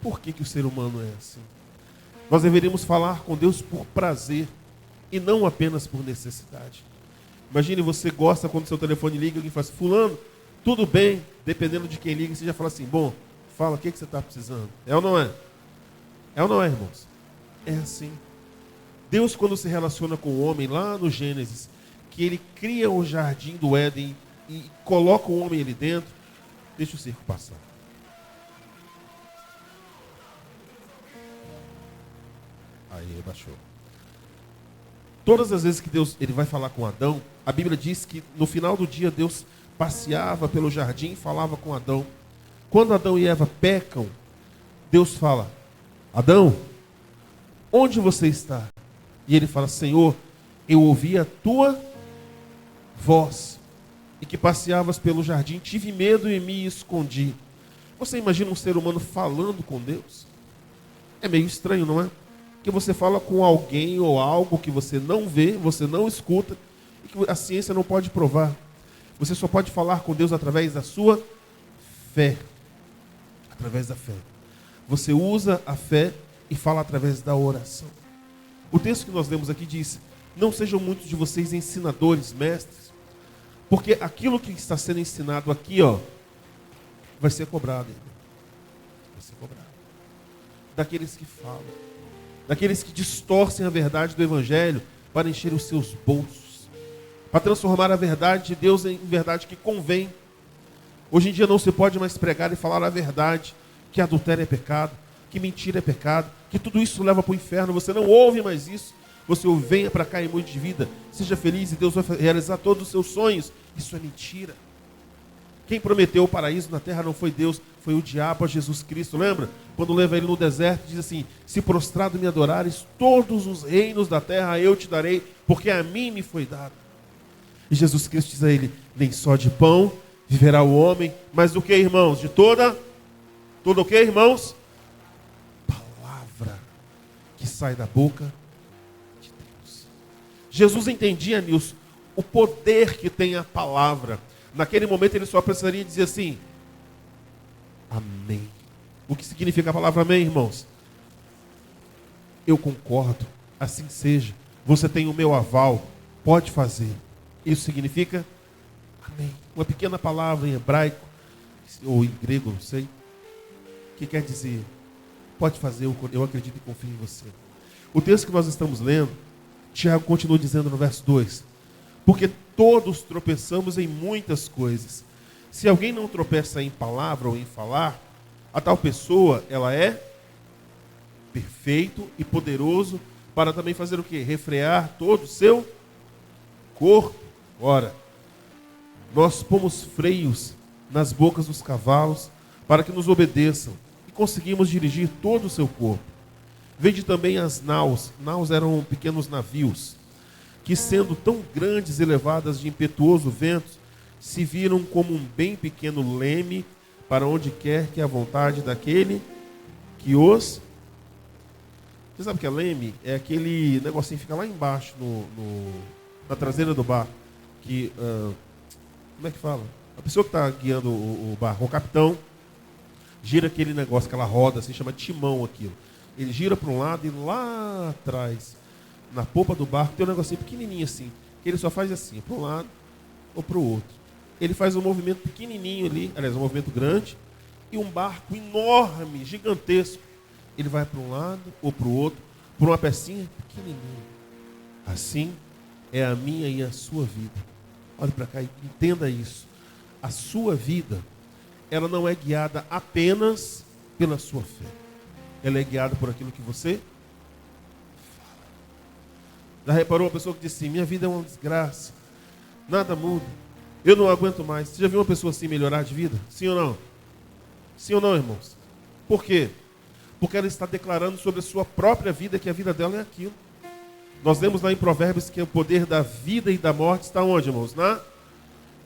Por que o ser humano é assim? Nós deveríamos falar com Deus por prazer e não apenas por necessidade. Imagine, você gosta quando seu telefone liga e alguém fala assim, fulano, tudo bem, dependendo de quem liga, você já fala assim, bom, fala, o que você está precisando? É ou não é? É ou não é, irmãos? É assim. Deus, quando se relaciona com o homem, lá no Gênesis, que ele cria o jardim do Éden e coloca o homem ali dentro, deixa o circo passar. Aí, baixou. Todas as vezes que Deus ele vai falar com Adão, a Bíblia diz que no final do dia Deus passeava pelo jardim e falava com Adão. Quando Adão e Eva pecam, Deus fala: Adão, onde você está? E ele fala: Senhor, eu ouvi a tua voz e que passeavas pelo jardim, tive medo e me escondi. Você imagina um ser humano falando com Deus? É meio estranho, não é? Que você fala com alguém ou algo que você não vê, você não escuta e que a ciência não pode provar. Você só pode falar com Deus através da sua fé. Através da fé. Você usa a fé e fala através da oração. O texto que nós lemos aqui diz: não sejam muitos de vocês ensinadores, mestres, porque aquilo que está sendo ensinado aqui, vai ser cobrado. Vai ser cobrado. Daqueles que falam, daqueles que distorcem a verdade do Evangelho para encher os seus bolsos, para transformar a verdade de Deus em verdade que convém. Hoje em dia não se pode mais pregar e falar a verdade, que adultério é pecado, que mentira é pecado, que tudo isso leva para o inferno. Você não ouve mais isso. Você ouve: venha para cá e mude de vida, seja feliz e Deus vai realizar todos os seus sonhos. Isso é mentira. Quem prometeu o paraíso na terra não foi Deus, foi o diabo, a Jesus Cristo. Lembra? Quando leva ele no deserto, diz assim: se prostrado me adorares, todos os reinos da terra eu te darei, porque a mim me foi dado. E Jesus Cristo diz a ele: nem só de pão viverá o homem, mas do que, irmãos? De toda o que, irmãos? Palavra que sai da boca de Deus. Jesus entendia, Nilson, o poder que tem a palavra. Naquele momento ele só precisaria dizer assim: amém. O que significa a palavra amém, irmãos? Eu concordo, assim seja. Você tem o meu aval, pode fazer. Isso significa amém. Uma pequena palavra em hebraico, ou em grego, não sei, que quer dizer: pode fazer, eu acredito e confio em você. O texto que nós estamos lendo, Tiago continua dizendo no verso 2: porque todos tropeçamos em muitas coisas. Se alguém não tropeça em palavra ou em falar, a tal pessoa, ela é perfeito e poderoso para também fazer o quê? Refrear todo o seu corpo. Ora, nós pomos freios nas bocas dos cavalos para que nos obedeçam e conseguimos dirigir todo o seu corpo. Vede também as naus. Naus eram pequenos navios que, sendo tão grandes e levadas de impetuoso vento, se viram como um bem pequeno leme para onde quer que a vontade daquele que os... Você sabe o que é leme? É aquele negocinho que fica lá embaixo, na traseira do barco. Que, como é que fala? A pessoa que está guiando o barco, o capitão, gira aquele negócio, aquela roda, assim, chama timão aquilo. Ele gira para um lado e lá atrás, na popa do barco, tem um negocinho pequenininho assim, que ele só faz assim, para um lado ou para o outro. Ele faz um movimento pequenininho ali, aliás, um movimento grande, e um barco enorme, gigantesco, ele vai para um lado ou para o outro, por uma pecinha pequenininha. Assim é a minha e a sua vida. Olhe para cá e entenda isso. A sua vida, ela não é guiada apenas pela sua fé. Ela é guiada por aquilo que você fala. Já reparou uma pessoa que diz assim: minha vida é uma desgraça, nada muda, eu não aguento mais. Você já viu uma pessoa assim melhorar de vida? Sim ou não? Sim ou não, irmãos? Por quê? Porque ela está declarando sobre a sua própria vida que a vida dela é aquilo. Nós lemos lá em Provérbios que o poder da vida e da morte está onde, irmãos?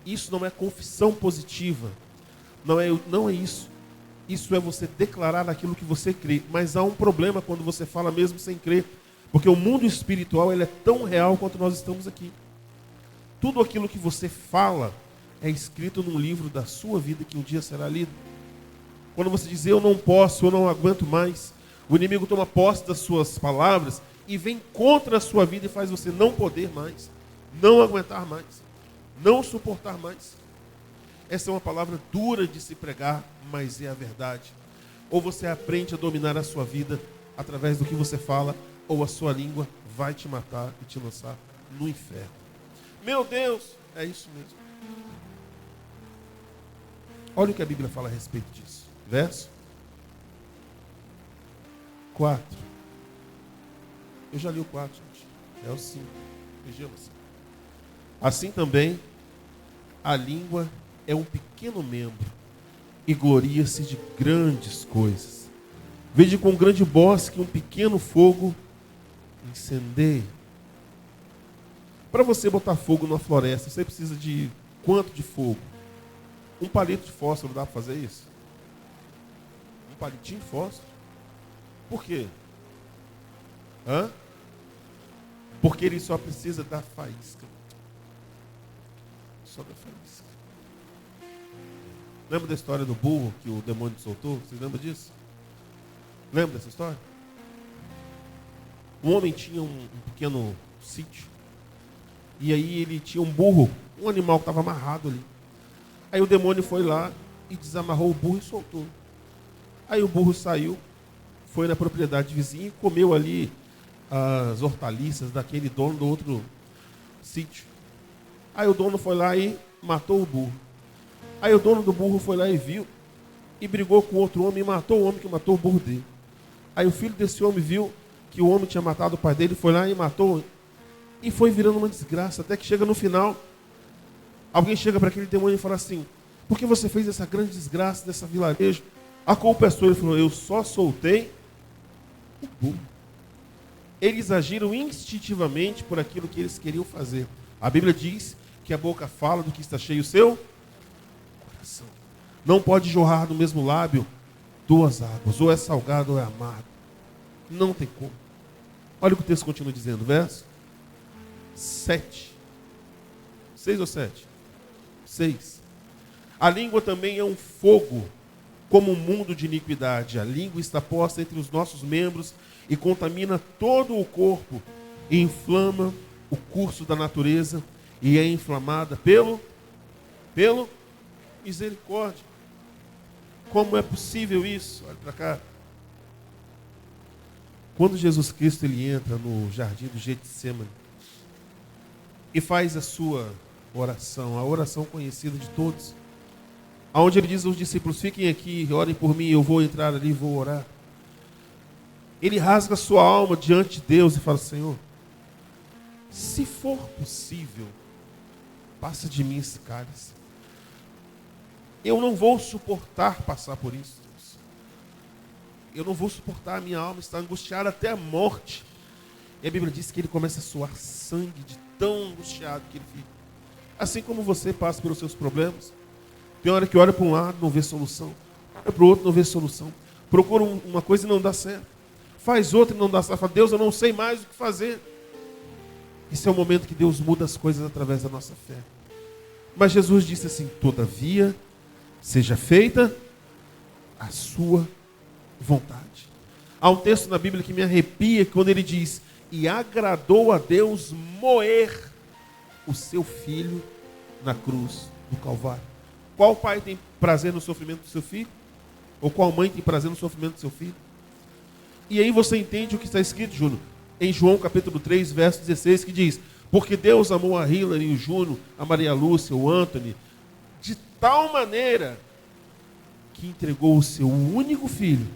Isso não é confissão positiva. Não é isso. Isso é você declarar aquilo que você crê. Mas há um problema quando você fala mesmo sem crer. Porque o mundo espiritual ele é tão real quanto nós estamos aqui. Tudo aquilo que você fala é escrito num livro da sua vida que um dia será lido. Quando você diz: eu não posso, eu não aguento mais, o inimigo toma posse das suas palavras e vem contra a sua vida e faz você não poder mais, não aguentar mais, não suportar mais. Essa é uma palavra dura de se pregar, mas é a verdade. Ou você aprende a dominar a sua vida através do que você fala, ou a sua língua vai te matar e te lançar no inferno. Meu Deus, é isso mesmo. Olha o que a Bíblia fala a respeito disso. Verso 4. Eu já li o 4, gente. É o 5. Vejamos. Assim também, a língua é um pequeno membro e gloria-se de grandes coisas. Veja com um grande bosque um pequeno fogo incendeia. Para você botar fogo numa floresta, você precisa de quanto de fogo? Um palito de fósforo dá para fazer isso? Um palitinho de fósforo? Por quê? Porque ele só precisa da faísca. Só da faísca. Lembra da história do burro que o demônio soltou? Vocês lembram disso? Lembra dessa história? Um homem tinha um pequeno sítio. E aí ele tinha um burro, um animal que estava amarrado ali. Aí o demônio foi lá e desamarrou o burro e soltou. Aí o burro saiu, foi na propriedade vizinha e comeu ali as hortaliças daquele dono do outro sítio. Aí o dono foi lá e matou o burro. Aí o dono do burro foi lá e viu e brigou com outro homem e matou o homem que matou o burro dele. Aí o filho desse homem viu que o homem tinha matado o pai dele, foi lá e matou. E foi virando uma desgraça, até que chega no final, alguém chega para aquele demônio e fala assim: por que você fez essa grande desgraça dessa vilarejo? A culpa é sua. Ele falou: eu só soltei o burro. Eles agiram instintivamente por aquilo que eles queriam fazer. A Bíblia diz que a boca fala do que está cheio o seu coração. Não pode jorrar no mesmo lábio duas águas, ou é salgado ou é amargo. Não tem como. Olha o que o texto continua dizendo, verso 7. 6 ou 7? 6. A língua também é um fogo, como um mundo de iniquidade. A língua está posta entre os nossos membros e contamina todo o corpo e inflama o curso da natureza e é inflamada pelo misericórdia. Como é possível isso? Olha para cá. Quando Jesus Cristo ele entra no jardim do Getsemane e faz a sua oração, a oração conhecida de todos, aonde ele diz aos discípulos: fiquem aqui, orem por mim, eu vou entrar ali e vou orar. Ele rasga a sua alma diante de Deus e fala: Senhor, se for possível, passa de mim esse cálice. Eu não vou suportar passar por isso, Deus. Eu não vou suportar, a minha alma está angustiada até a morte. E a Bíblia diz que ele começa a suar sangue de tão angustiado que ele fica. Assim como você passa pelos seus problemas, tem hora que olha para um lado e não vê solução, olha para o outro e não vê solução, procura uma coisa e não dá certo, faz outra e não dá certo, fala: Deus, eu não sei mais o que fazer. Esse é o momento que Deus muda as coisas através da nossa fé. Mas Jesus disse assim: todavia, seja feita a sua vontade. Há um texto na Bíblia que me arrepia, quando ele diz: e agradou a Deus moer o seu filho na cruz do Calvário. Qual pai tem prazer no sofrimento do seu filho? Ou qual mãe tem prazer no sofrimento do seu filho? E aí você entende o que está escrito, Júnior, em João capítulo 3, verso 16, que diz: porque Deus amou a Hillary, o Júnior, a Maria Lúcia, o Anthony, de tal maneira que entregou o seu único filho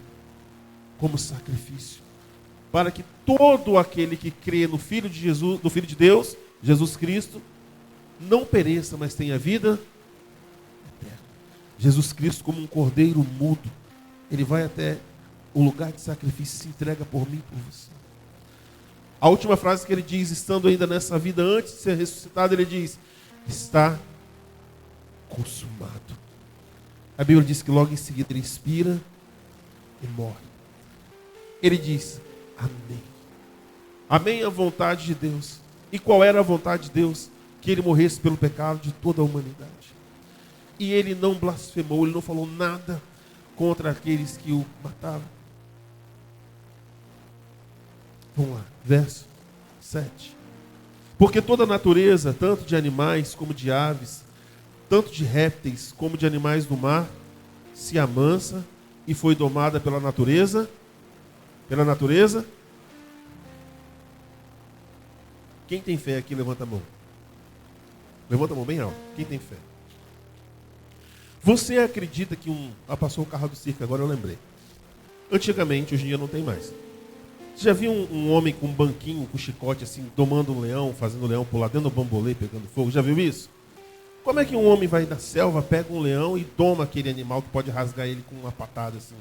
como sacrifício, para que todo aquele que crê no Filho de Jesus, no Filho de Deus, Jesus Cristo, não pereça, mas tenha vida eterna. Jesus Cristo, como um cordeiro mudo, ele vai até o lugar de sacrifício e se entrega por mim e por você. A última frase que ele diz, estando ainda nessa vida, antes de ser ressuscitado, ele diz: está consumado. A Bíblia diz que logo em seguida ele expira e morre. Ele diz: amém. Amém é a vontade de Deus. E qual era a vontade de Deus? Que ele morresse pelo pecado de toda a humanidade. E ele não blasfemou, ele não falou nada contra aqueles que o mataram. Vamos lá, verso 7. Porque toda a natureza, tanto de animais como de aves, tanto de répteis como de animais do mar, se amansa e foi domada pela natureza. Pela natureza? Quem tem fé aqui, levanta a mão. Levanta a mão bem alto. Quem tem fé? Você acredita que passou o carro do circo, agora eu lembrei. Antigamente, hoje em dia não tem mais. Você já viu um homem com um banquinho, com chicote, assim, domando um leão, fazendo o leão pular dentro do bambolê, pegando fogo? Já viu isso? Como é que um homem vai na selva, pega um leão e doma aquele animal que pode rasgar ele com uma patada assim?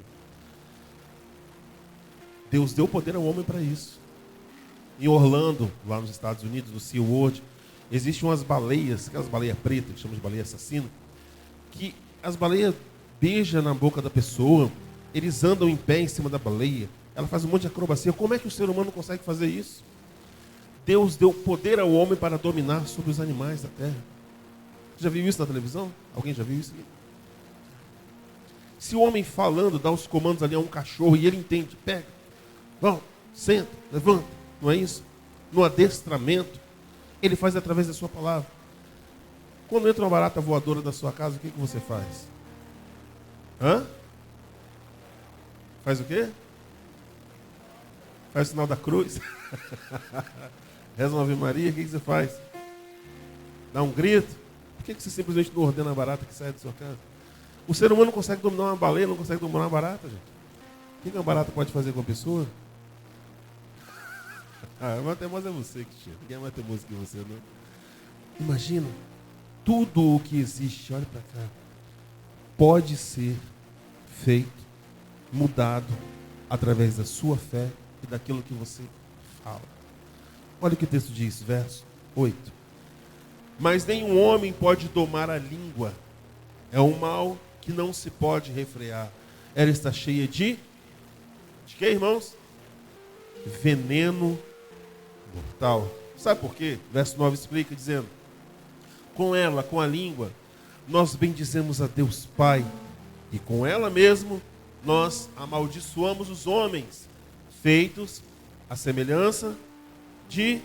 Deus deu poder ao homem para isso. Em Orlando, lá nos Estados Unidos, no SeaWorld, existem umas baleias, aquelas baleias pretas, que chamam de baleia assassina, que as baleias beijam na boca da pessoa, eles andam em pé em cima da baleia, ela faz um monte de acrobacia. Como é que o ser humano consegue fazer isso? Deus deu poder ao homem para dominar sobre os animais da terra. Já viu isso na televisão? Alguém já viu isso aqui? Se o homem falando, dá os comandos ali a um cachorro e ele entende, pega, volta, senta, levanta, não é isso? No adestramento, ele faz através da sua palavra. Quando entra uma barata voadora na sua casa, o que você faz? Hã? Faz o quê? Faz o sinal da cruz? Reza uma Ave Maria, o que você faz? Dá um grito? Por que você simplesmente não ordena a barata que sai da sua casa? O ser humano não consegue dominar uma baleia, não consegue dominar uma barata, gente. O que uma barata pode fazer com a pessoa? Mas é você que chega. Ninguém é mais teimoso que você, não. Imagina, tudo o que existe, olha para cá, pode ser feito, mudado, através da sua fé e daquilo que você fala. Olha o que o texto diz, verso 8. Mas nenhum homem pode domar a língua. É um mal que não se pode refrear. Ela está cheia de quê, irmãos? Veneno mortal. Sabe por quê? Verso 9 explica, dizendo: com ela, com a língua, nós bendizemos a Deus Pai, e com ela mesmo nós amaldiçoamos os homens, feitos à semelhança de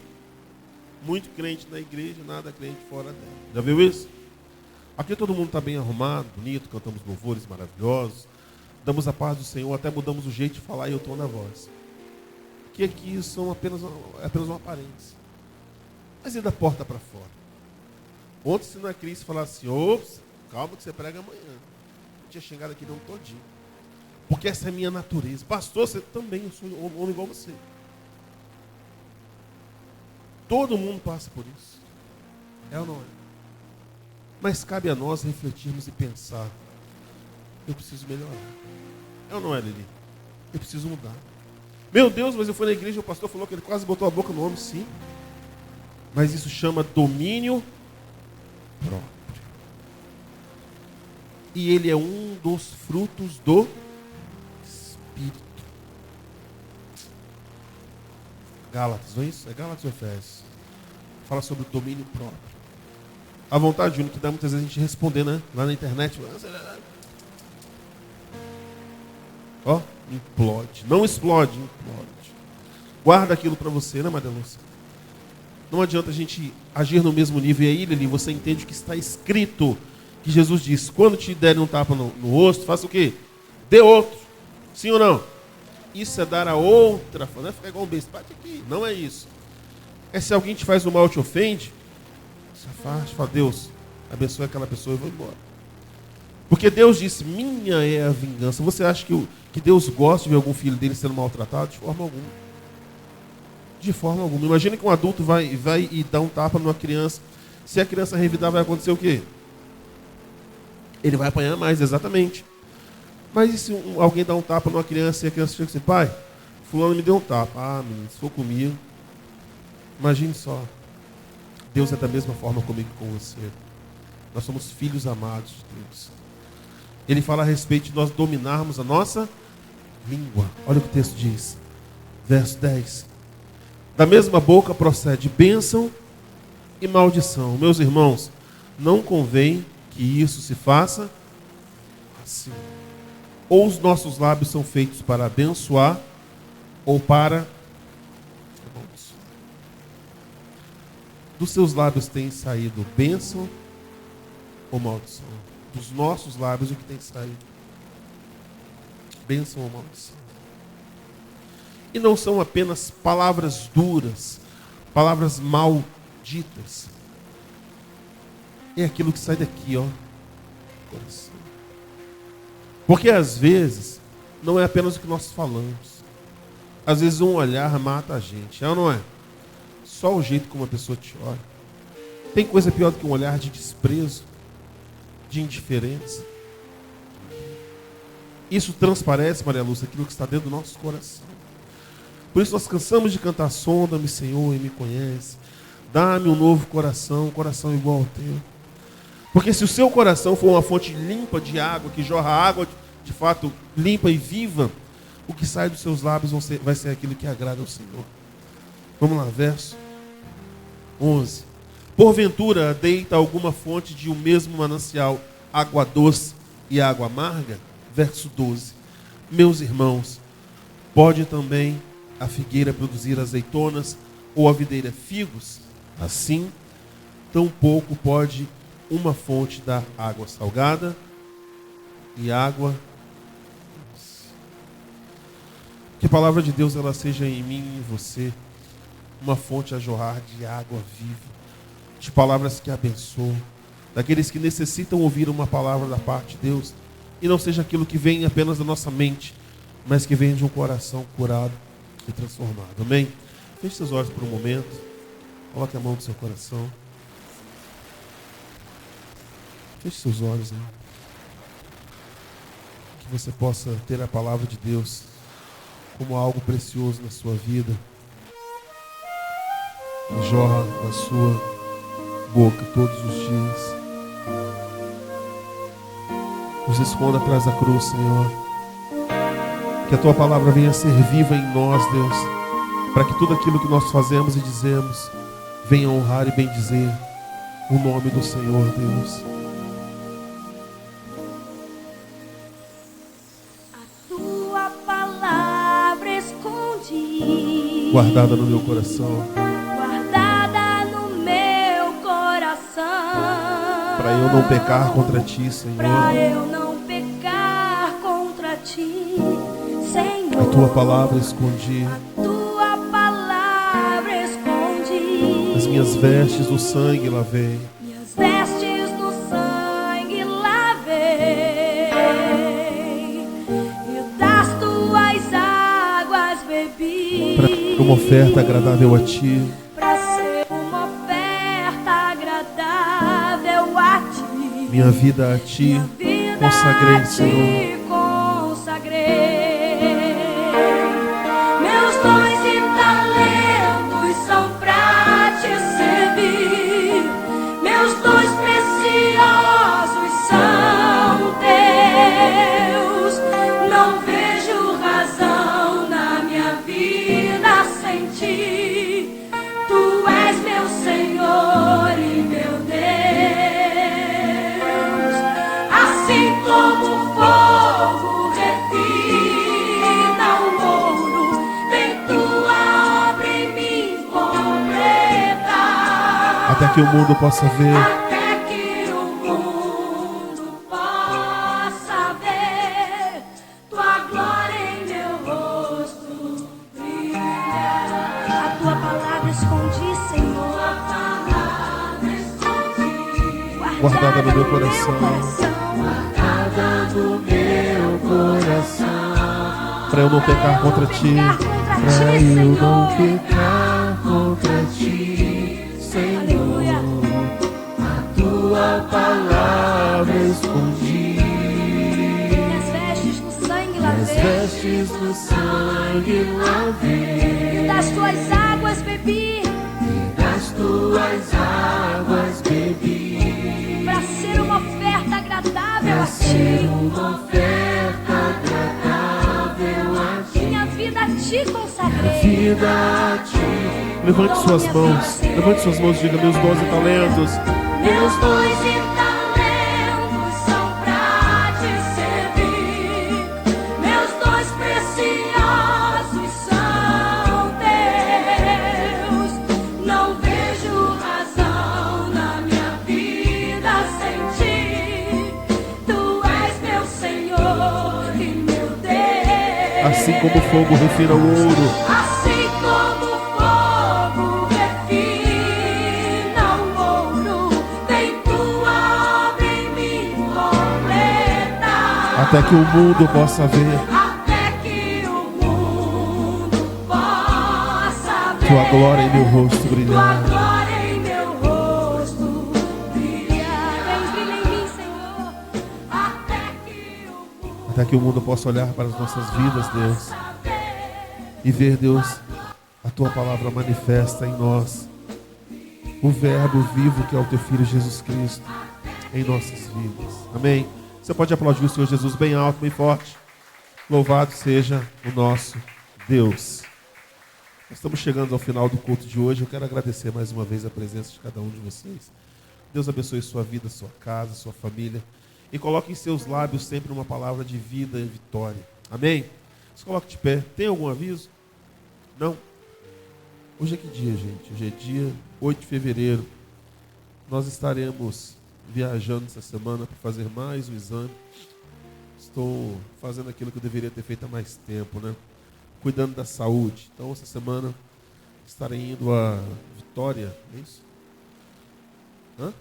muito crente na igreja, nada crente fora dela. Já viu isso? Aqui todo mundo está bem arrumado, bonito, cantamos louvores maravilhosos, damos a paz do Senhor, até mudamos o jeito de falar e o tom da voz. Aqui são apenas uma aparência. Mas e da porta para fora? Ontem, se na crise falasse assim, ops, calma que você prega amanhã. Eu tinha chegado aqui não todinho. Porque essa é a minha natureza. Pastor, você também, eu sou um homem igual você. Todo mundo passa por isso. É ou não é? Mas cabe a nós refletirmos e pensar. Eu preciso melhorar. É ou não é, Lili? Eu preciso mudar. Meu Deus, mas eu fui na igreja e o pastor falou que ele quase botou a boca no homem. Sim. Mas isso chama domínio próprio. E ele é um dos frutos do Espírito. Gálatas, não é isso? É Gálatas ou Efésios? Fala sobre o domínio próprio. A vontade, Júnior, que dá muitas vezes a gente responder, né? Lá na internet. Ó, implode. Não explode, implode. Guarda aquilo para você, né, Maria Lúcia? Não adianta a gente agir no mesmo nível. E aí, Lili, você entende que está escrito, que Jesus disse, quando te derem um tapa no rosto, faça o quê? Dê outro. Sim ou não? Isso é dar a outra, não é ficar igual um beijo, bate aqui. Não é isso. É se alguém te faz o mal, te ofende, se afaste, fala, Deus, abençoe aquela pessoa e vou embora. Porque Deus disse, minha é a vingança. Você acha que Deus gosta de ver algum filho dele sendo maltratado? De forma alguma. De forma alguma. Imagina que um adulto vai e dá um tapa numa criança. Se a criança revidar, vai acontecer o quê? Ele vai apanhar mais, exatamente. Mas e se alguém dá um tapa numa criança e a criança chega assim, pai, fulano me deu um tapa. Ah, menino, se for comigo. Imagine só. Deus é da mesma forma comigo e com você. Nós somos filhos amados de Deus. Ele fala a respeito de nós dominarmos a nossa língua. Olha o que o texto diz. Verso 10. Da mesma boca procede bênção e maldição. Meus irmãos, não convém que isso se faça assim. Ou os nossos lábios são feitos para abençoar, ou para amaldiçoar. Dos seus lábios tem saído bênção ou maldição? Dos nossos lábios o que tem saído? Bênção ou maldição? E não são apenas palavras duras, palavras malditas. é aquilo que sai daqui, ó, coração. Porque às vezes não é apenas o que nós falamos. Às vezes um olhar mata a gente, é ou não é? Só o jeito como a pessoa te olha. Tem coisa pior do que um olhar de desprezo, de indiferença. Isso transparece, Maria Lúcia, aquilo que está dentro do nosso coração. Por isso nós cansamos de cantar: sonda-me, Senhor, e me conhece. Dá-me um novo coração, um coração igual ao teu. Porque se o seu coração for uma fonte limpa de água, que jorra água de fato limpa e viva, o que sai dos seus lábios vai ser aquilo que agrada ao Senhor. Vamos lá, verso 11. Porventura deita alguma fonte de um mesmo manancial água doce e água amarga? Verso 12. Meus irmãos, pode também a figueira produzir azeitonas ou a videira figos? Assim, tampouco pode uma fonte dar água salgada e água doce. Que a palavra de Deus ela seja em mim e em você uma fonte a jorrar de água viva, de palavras que abençoam, daqueles que necessitam ouvir uma palavra da parte de Deus, e não seja aquilo que vem apenas da nossa mente, mas que vem de um coração curado e transformado. Amém? Feche seus olhos por um momento. Coloque a mão no seu coração. Feche seus olhos, né? Que você possa ter a palavra de Deus como algo precioso na sua vida. Que jorra na sua boca todos os dias. Nos esconda atrás da cruz, Senhor. Que a Tua palavra venha ser viva em nós, Deus, para que tudo aquilo que nós fazemos e dizemos venha honrar e bendizer o nome do Senhor, Deus. A Tua palavra escondi, Guardada no meu coração, guardada no meu coração, para eu não pecar contra Ti, Senhor. pra eu não pecar contra Ti, Senhor. A Tua palavra escondi, A Tua palavra escondi, as minhas vestes do sangue lavei, minhas vestes no sangue lavei, e das Tuas águas bebi, para uma oferta agradável a Ti. pra ser uma oferta agradável a Ti. Minha vida a Ti Minha vida consagrei, a Ti Senhor. consagrei. Meus dons e talentos são pra Te servir. Meus dons preciosos são Teus. Não vejo razão na minha vida sem Ti. Tu és meu Senhor e meu Deus. Assim como o fogo refina o ouro, vem Tua obra em mim completar. Até que o mundo possa ver Até que o mundo possa ver Tua glória em meu rosto brilhar. A Tua palavra escondi, Senhor. A palavra escondi, guardada no meu coração, guardada no meu coração, para eu não pecar contra Ti. pra eu não pecar contra Ti, Senhor. Aleluia. Tua palavra escondi, Minhas vestes no sangue as lavei, vestes no sangue lavei, e das Tuas águas bebi, das Tuas águas bebi, pra ser uma oferta agradável pra a ser Ti. uma oferta agradável a Ti. Minha vida a Ti consagrei. Vida a Ti. Levante suas mãos e diga: meus dons e talentos Meus dons e talentos são pra Te servir. Meus dons preciosos são Teus. Não vejo razão na minha vida sem Ti. Tu és meu Senhor e meu Deus. assim como o fogo refina o ouro, Assim como o fogo refina o ouro, vem Tua até que o mundo possa ver tua glória em meu rosto brilhar. Até que o mundo possa olhar para as nossas vidas, Deus, e ver, Deus, a tua palavra manifesta em nós, o verbo vivo que é o teu Filho Jesus Cristo em nossas vidas. Amém? Você pode aplaudir o Senhor Jesus bem alto, bem forte. Louvado seja o nosso Deus. Nós estamos chegando ao final do culto de hoje. Eu quero agradecer mais uma vez a presença de cada um de vocês. Deus abençoe sua vida, sua casa, sua família. E coloque em seus lábios sempre uma palavra de vida e vitória. Amém? Se coloque de pé. Tem algum aviso? Não? Hoje é que dia, gente? Hoje é dia 8 de fevereiro. Nós estaremos viajando essa semana para fazer mais um exame. Estou fazendo aquilo que eu deveria ter feito há mais tempo, né? Cuidando da saúde. Então, essa semana estarei indo a Vitória, é isso? Hã?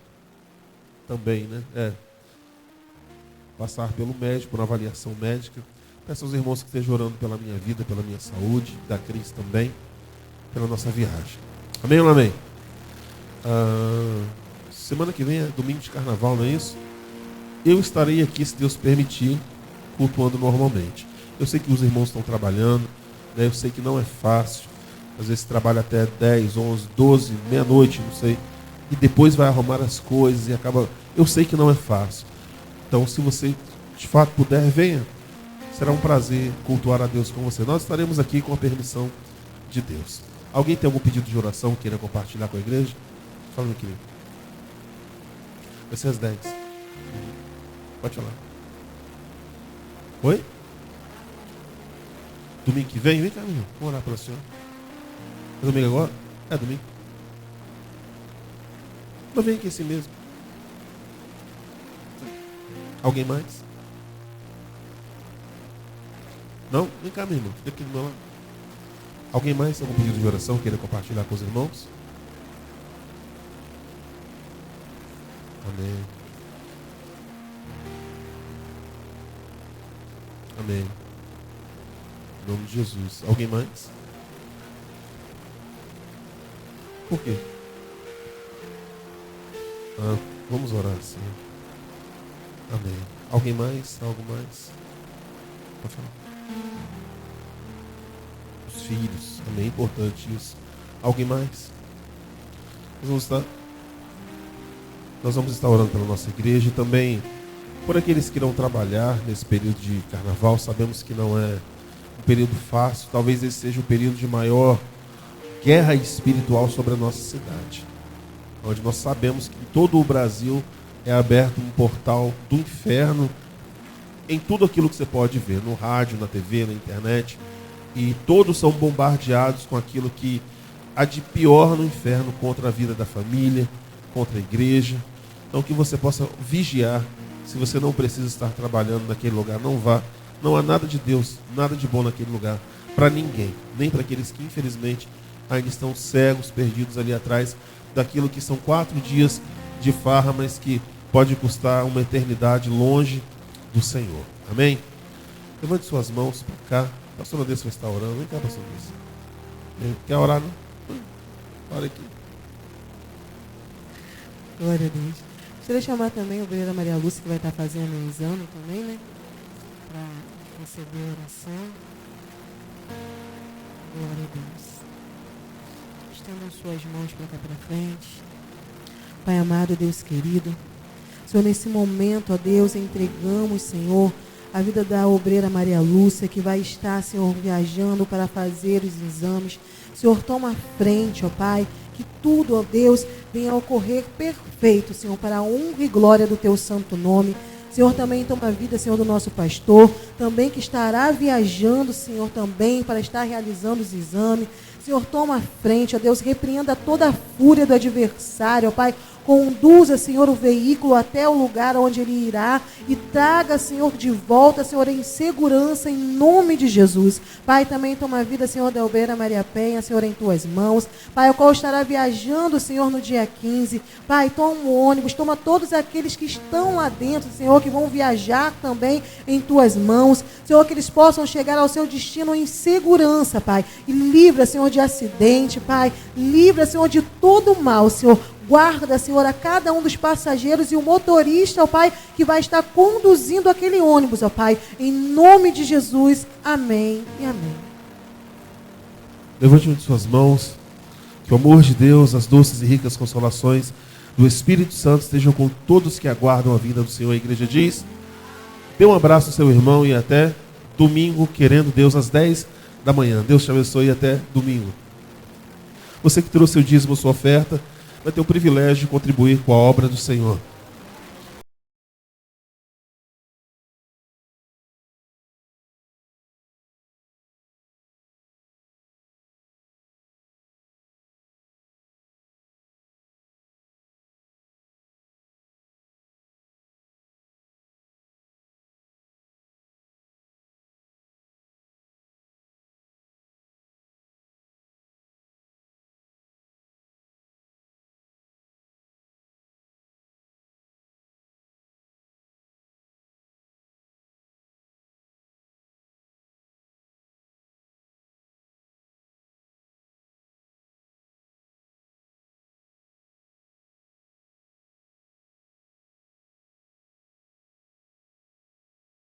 Também, né? Passar pelo médico, por uma avaliação médica. Peço aos irmãos que estejam orando pela minha vida, pela minha saúde, da Cris também, pela nossa viagem. Amém ou não amém? Semana que vem é domingo de carnaval, não é isso? Eu estarei aqui, se Deus permitir, cultuando normalmente. Eu sei que os irmãos estão trabalhando, né? Eu sei que não é fácil. Às vezes trabalha até 10, 11, 12, meia-noite, não sei. E depois vai arrumar as coisas e acaba... Eu sei que não é fácil. Então, se você de fato puder, venha. Será um prazer cultuar a Deus com você. Nós estaremos aqui com a permissão de Deus. Alguém tem algum pedido de oração que queira compartilhar com a igreja? Fala, meu querido. Vai ser às 10. Pode falar. Oi? Domingo que vem? Vem cá, meu irmão. Vamos orar pela senhora. É domingo agora? É domingo. Mas vem aqui assim mesmo. Alguém mais? Não? Vem cá, meu irmão. Fica aqui do meu lado. Alguém mais? Algum pedido de oração queira compartilhar com os irmãos? Amém. Amém. Em nome de Jesus. Alguém mais? Por quê? Vamos orar assim. Amém. Alguém mais? Algo mais? Pode falar. Os filhos. Amém. Importante isso. Alguém mais? Nós vamos estar orando pela nossa igreja e também por aqueles que irão trabalhar nesse período de carnaval. Sabemos que não é um período fácil. Talvez esse seja o período de maior guerra espiritual sobre a nossa cidade. Onde nós sabemos que em todo o Brasil é aberto um portal do inferno em tudo aquilo que você pode ver, no rádio, na TV, na internet. E todos são bombardeados com aquilo que há de pior no inferno contra a vida da família, contra a igreja. Então que você possa vigiar. Se você não precisa estar trabalhando naquele lugar, não vá. Não há nada de Deus, nada de bom naquele lugar. Para ninguém. Nem para aqueles que infelizmente ainda estão cegos, perdidos ali atrás daquilo que são 4 dias de farra, mas que pode custar uma eternidade longe do Senhor. Amém? Levante suas mãos para cá. A pastora Deus vai estar orando. Vem cá, pastor Deus. Quer orar, não? Olha aqui. Glória a Deus. Gostaria de chamar também a obreira Maria Lúcia, que vai estar fazendo um exame também, né? Para receber a oração. Glória a Deus. Estendam suas mãos para cá para frente. Pai amado, Deus querido. Senhor, nesse momento, ó Deus, entregamos, Senhor, a vida da obreira Maria Lúcia, que vai estar, Senhor, viajando para fazer os exames. Senhor, toma a frente, ó Pai, que tudo, ó Deus, venha a ocorrer perfeito, Senhor, para a honra e glória do Teu santo nome. Senhor, também toma a vida, Senhor, do nosso pastor, também que estará viajando, Senhor, também para estar realizando os exames. Senhor, toma a frente, ó Deus, repreenda toda a fúria do adversário, ó Pai, conduza, Senhor, o veículo até o lugar onde ele irá e traga, Senhor, de volta, Senhor, em segurança, em nome de Jesus. Pai, também toma a vida, Senhor, da obreira Maria Penha, Senhor, em tuas mãos. Pai, o qual estará viajando, Senhor, no dia 15. Pai, toma o ônibus, toma todos aqueles que estão lá dentro, Senhor, que vão viajar também em tuas mãos. Senhor, que eles possam chegar ao seu destino em segurança, Pai. E livra, Senhor, de acidente, Pai. Livra, Senhor, de todo o mal, Senhor. Guarda, Senhor, a cada um dos passageiros e o motorista, ó Pai, que vai estar conduzindo aquele ônibus, ó Pai. Em nome de Jesus, amém e amém. Levante uma de suas mãos. Que o amor de Deus, as doces e ricas consolações do Espírito Santo estejam com todos que aguardam a vinda do Senhor. A igreja diz: dê um abraço ao seu irmão e até domingo, querendo Deus, às 10 da manhã. Deus te abençoe e até domingo. Você que trouxe seu dízimo, sua oferta, vai ter o privilégio de contribuir com a obra do Senhor.